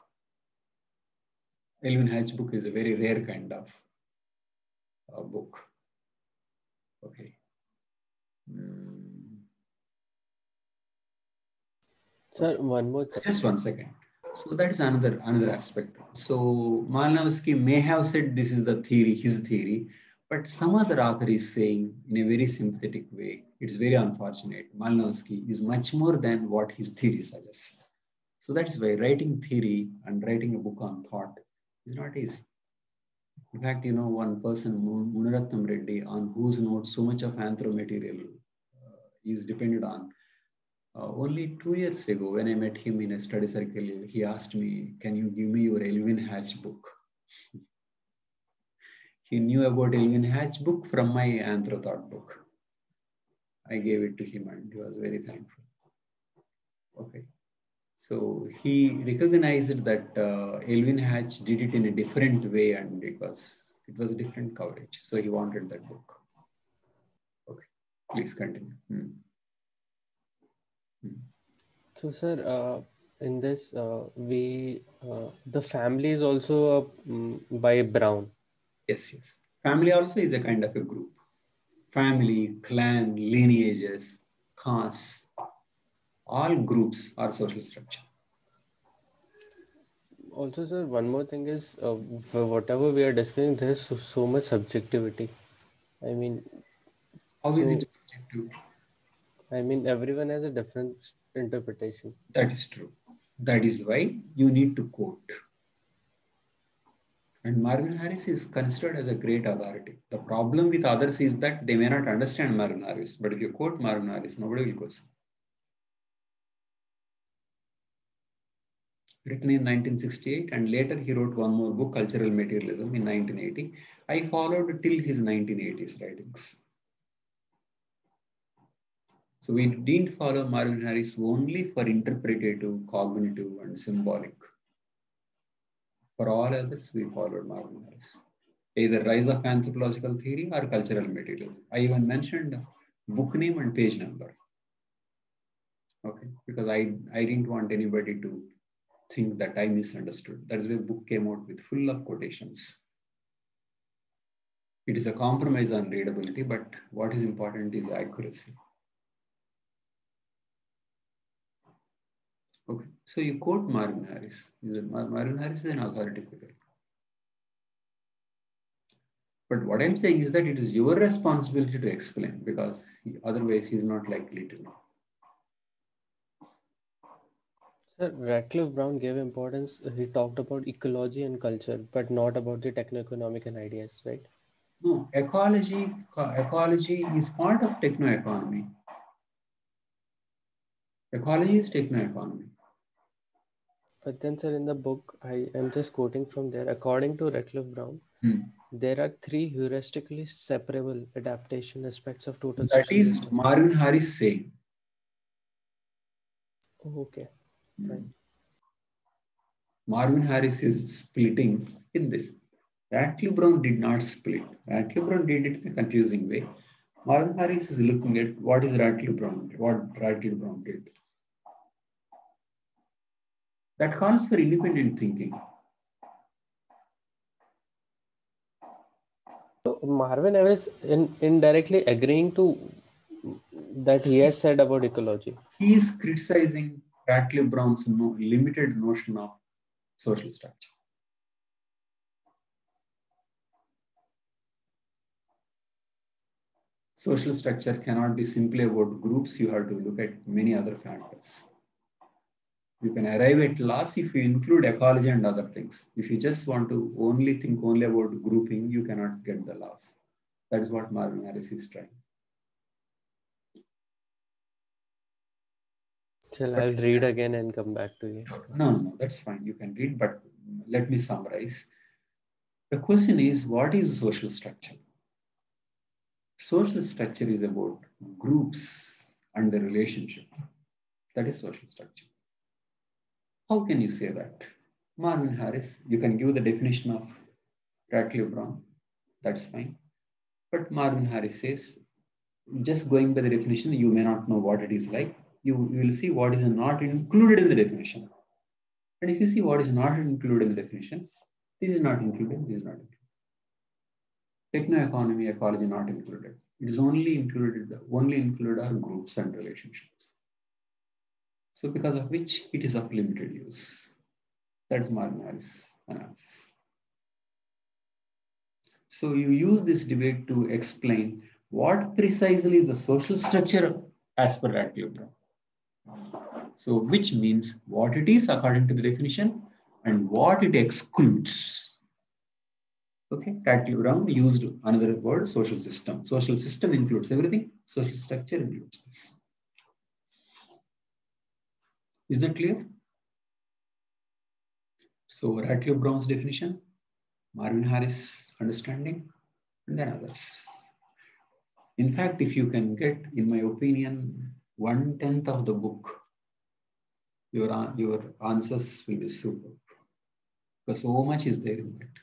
Elvin Hatch book is a very rare kind of book. Okay. Sir, one more thing. Just 1 second. So that is another aspect. So Malinowski may have said this is the theory, his theory, But some other author is saying in a very sympathetic way, it's very unfortunate. Malinowski is much more than what his theory suggests. So that's why writing theory and writing a book on thought is not easy. In fact, one person, Munaratnam Reddy, on whose notes so much of Anthro material is depended on, only 2 years ago, when I met him in a study circle, he asked me, "Can you give me your Elvin Hatch book?" He knew about Elvin Hatch book from my Anthro thought book. I gave it to him and he was very thankful. Okay. So he recognized that Elvin Hatch did it in a different way and it was a different coverage. So he wanted that book. Okay, please continue. So, sir, in this, the family is also by Brown. Yes. Family also is a kind of a group. Family, clan, lineages, castes, all groups are social structure. Also, sir, one more thing is, whatever we are discussing, there is so much subjectivity. I mean, how is it subjective? I mean, everyone has a different interpretation. That is true. That is why you need to quote. And Marvin Harris is considered as a great authority. The problem with others is that they may not understand Marvin Harris. But if you quote Marvin Harris, nobody will question. Written in 1968, and later he wrote one more book, Cultural Materialism, in 1980. I followed till his 1980s writings. So we didn't follow Marvin Harris only for interpretative, cognitive, and symbolic. For all others, we followed Marvin Harris. Either Rise of Anthropological Theory or Cultural Materialism. I even mentioned book name and page number. Okay, because I didn't want anybody to think that I misunderstood. That's why the book came out with full of quotations. It is a compromise on readability, but what is important is accuracy. Okay, so you quote Marvin Harris. Marvin Harris is an authority figure. But what I'm saying is that it is your responsibility to explain, because otherwise he's not likely to know. Sir, Radcliffe Brown gave importance. He talked about ecology and culture, but not about the techno-economic and ideas, right? No, ecology is part of techno-economy. Ecology is techno-economy. But then, sir, in the book, I am just quoting from there. According to Radcliffe Brown, there are 3 heuristically separable adaptation aspects of total That social is system. Marvin Harris saying. Oh, okay. Fine. Marvin Harris is splitting in this. Radcliffe Brown did not split. Radcliffe Brown did it in a confusing way. Marvin Harris is looking at what Radcliffe Brown did. That calls for independent thinking. So Marvin Harris indirectly agreeing to that he has said about ecology. He is criticizing Radcliffe Brown's limited notion of social structure. Social structure cannot be simply about groups. You have to look at many other factors. You can arrive at laws if you include ecology and other things. If you just want to think only about grouping, you cannot get the laws. That is what Marvin Harris is trying. Shall I read again and come back to you? No, that's fine. You can read, but let me summarize. The question is, what is social structure? Social structure is about groups and the relationship. That is social structure. How can you say that? Marvin Harris, you can give the definition of Radcliffe Brown. That's fine. But Marvin Harris says, just going by the definition, you may not know what it is like. You will see what is not included in the definition. And if you see what is not included in the definition, this is not included, this is not included. Techno-economy, ecology not included. It is only included are groups and relationships. So because of which it is of limited use. That's Marvin Harris' analysis. So you use this debate to explain what precisely the social structure as per Radcliffe Brown. So which means what it is according to the definition and what it excludes. Okay, Radcliffe Brown used another word, social system. Social system includes everything. Social structure includes this. Is that clear? So Radcliffe Brown's definition, Marvin Harris understanding, and then others. In fact, if you can get, in my opinion, 1/10 of the book, your answers will be superb. Because so much is there in that.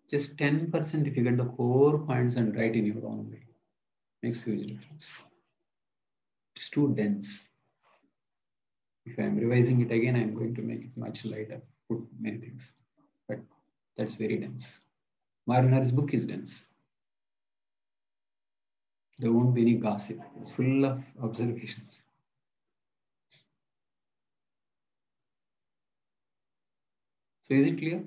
Just 10% if you get the core points and write in your own way. Makes huge difference. It's too dense. If I'm revising it again, I'm going to make it much lighter, put many things. But that's very dense. Marvin Harris' book is dense. There won't be any gossip. It's full of observations. So is it clear?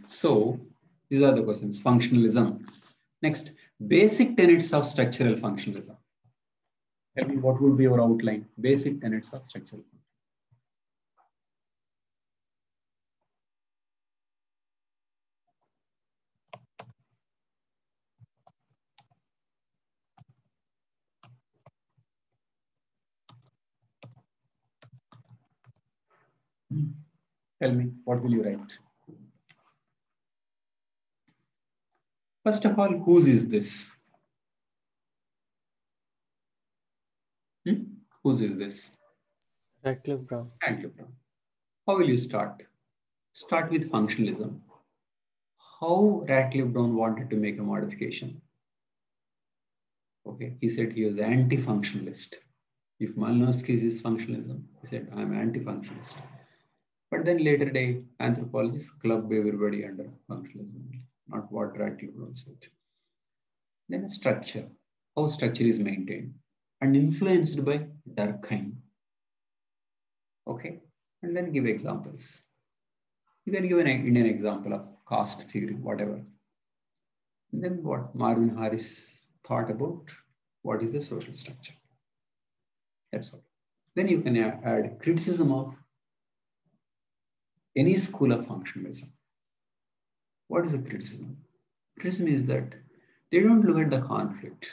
So these are the questions. Functionalism. Next, basic tenets of structural functionalism. Tell me what would be your outline? Basic tenets of structural functionalism. Tell me, what will you write? First of all, whose is this? Whose is this? Radcliffe Brown. Radcliffe Brown. How will you start? Start with functionalism. How Radcliffe Brown wanted to make a modification. Okay, he said he was anti-functionalist. If Malinowski is functionalism, he said, I'm anti-functionalist. But then later day, anthropologists club everybody under functionalism, not what Radcliffe Brown said. Then a structure, how structure is maintained and influenced by Durkheim. Okay, and then give examples. You can give an Indian example of caste theory, whatever. And then what Marvin Harris thought about what is the social structure. That's all. Then you can add criticism of any school of functionalism. What is a criticism? Criticism is that they don't look at the conflict.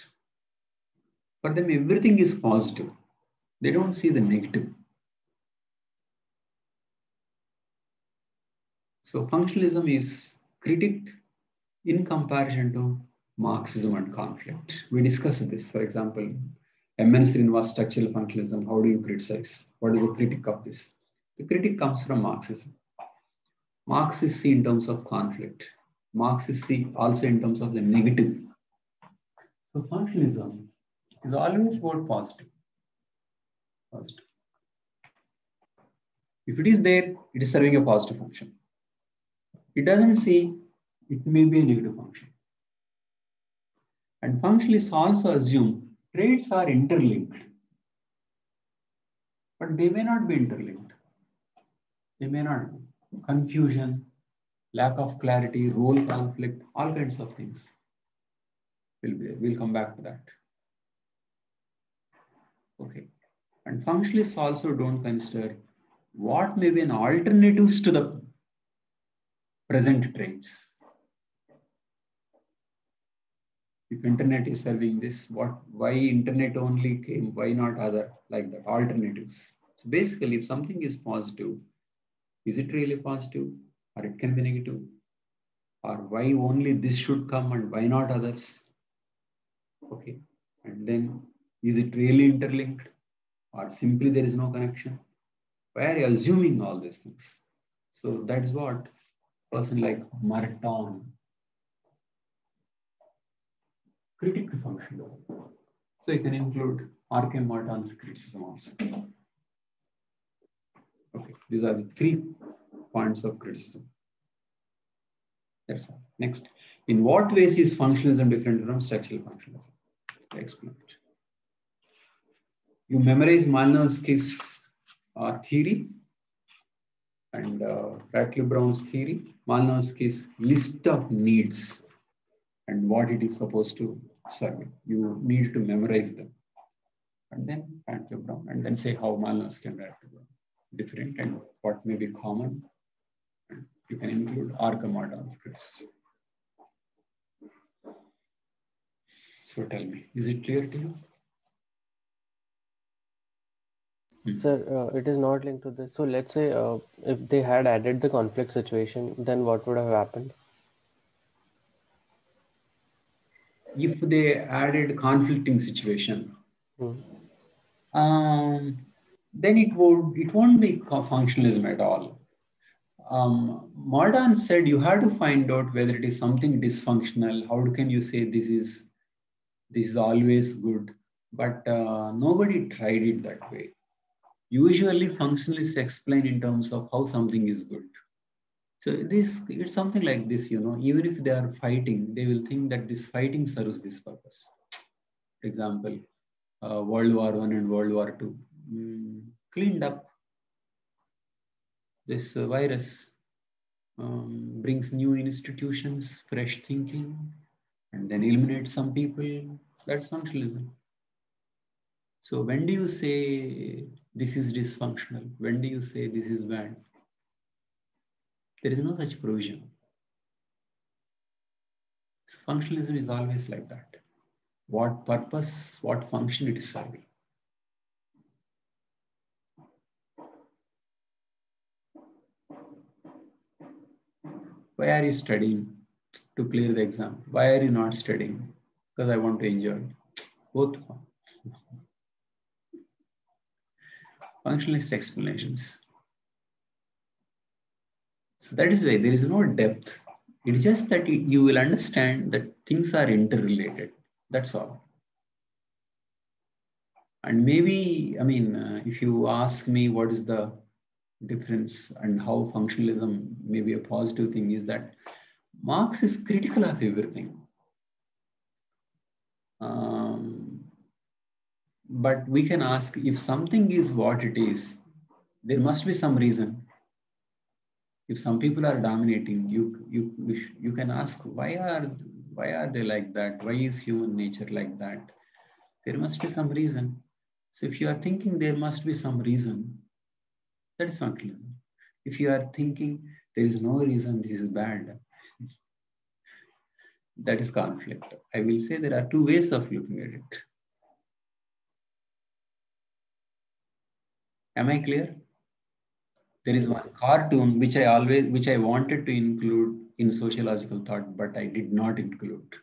For them, everything is positive. They don't see the negative. So functionalism is critiqued in comparison to Marxism and conflict. We discussed this, for example, MN Srinivas structural functionalism. How do you criticize? What is the critique of this? The critique comes from Marxism. Marx is seen in terms of conflict. Marx is seen also in terms of the negative. So functionalism is always about positive. Positive. If it is there, it is serving a positive function. It doesn't see it may be a negative function. And functionalists also assume traits are interlinked. But they may not be interlinked. They may not be. Confusion, lack of clarity, role conflict, all kinds of things will be there. We'll come back to that. Okay. And functionalists also don't consider what may be an alternatives to the present traits. If internet is serving this, why internet only came, why not other, like that, alternatives. So basically, if something is positive, is it really positive or it can be negative? Or why only this should come and why not others? Okay. And then is it really interlinked or simply there is no connection? Why are you assuming all these things? So that's what a person like Merton critique functionalism. So you can include R.K. Merton's criticism also. Okay, these are the 3 points of criticism. That's all. Next, in what ways is functionalism different from structural functionalism? I explain it. You memorize Malinowski's theory and Radcliffe Brown's theory, Malinowski's list of needs and what it is supposed to serve. You need to memorize them. And then Radcliffe Brown, and then say how Malinowski and Radcliffe Brown different and what may be common. And you can include Arkham scripts. So tell me, is it clear to you? Sir, it is not linked to this. So let's say if they had added the conflict situation, then what would have happened? If they added conflicting situation, then it won't be functionalism at all. Modern said you have to find out whether it is something dysfunctional. How can you say this is always good? But nobody tried it that way. Usually functionalists explain in terms of how something is good. So it's something like this, you know, even if they are fighting, they will think that this fighting serves this purpose. For example, World War I and World War II cleaned up this virus, brings new institutions, fresh thinking, and then eliminate some people. That's functionalism. So when do you say this is dysfunctional? When do you say this is bad? There is no such provision. Functionalism is always like that. What purpose, what function it is serving. Why are you studying? To clear the exam. Why are you not studying? Because I want to enjoy. Both. Functionalist explanations. So that is why there is no depth. It's just that you will understand that things are interrelated. That's all. And maybe, I mean, if you ask me what is the difference and how functionalism may be a positive thing, is that Marx is critical of everything. But we can ask, if something is what it is, there must be some reason. If some people are dominating, you can ask, why are they like that? Why is human nature like that? There must be some reason. So if you are thinking there must be some reason, that is functionalism. If you are thinking there is no reason, this is bad, that is conflict. I will say there are two ways of looking at it. Am I clear? There is one cartoon which I wanted to include in sociological thought, but I did not include.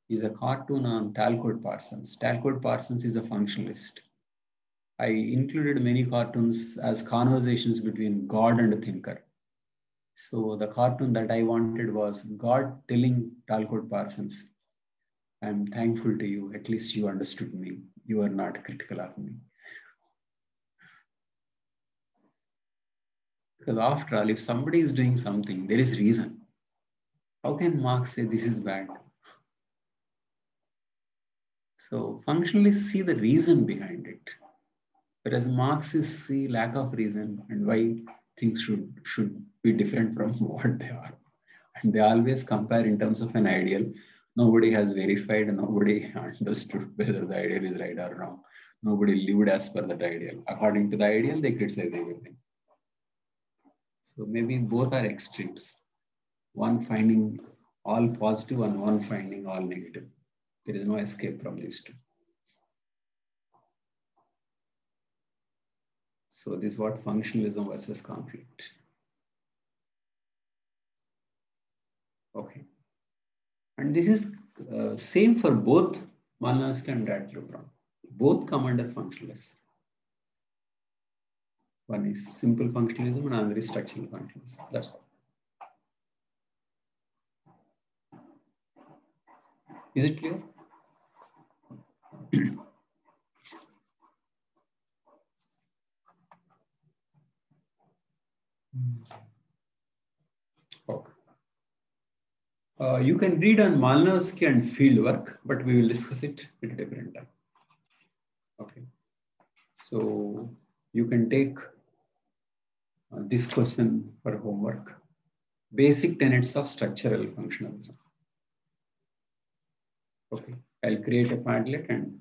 Is a cartoon on Talcott Parsons. Talcott Parsons is a functionalist. I included many cartoons as conversations between God and a thinker. So the cartoon that I wanted was God telling Talcott Parsons, I'm thankful to you, at least you understood me. You are not critical of me. Because after all, if somebody is doing something, there is reason. How can Marx say this is bad? So functionalists see the reason behind it. Whereas Marxists see lack of reason and why things should be different from what they are. And they always compare in terms of an ideal. Nobody has verified, nobody understood whether the ideal is right or wrong. Nobody lived as per that ideal. According to the ideal, they criticize everything. So maybe both are extremes. One finding all positive and one finding all negative. There is no escape from these two. So this is what functionalism versus conflict. Okay. And this is same for both Malinowski and Radcliffe Brown. Both come under functionalism. One is simple functionalism and another is structural functionalism. That's all. Is it clear? Okay. You can read on Malinowski and fieldwork, but we will discuss it at a different time. Okay. So You can take this question for homework. Basic tenets of structural functionalism. Okay, I'll create a Padlet and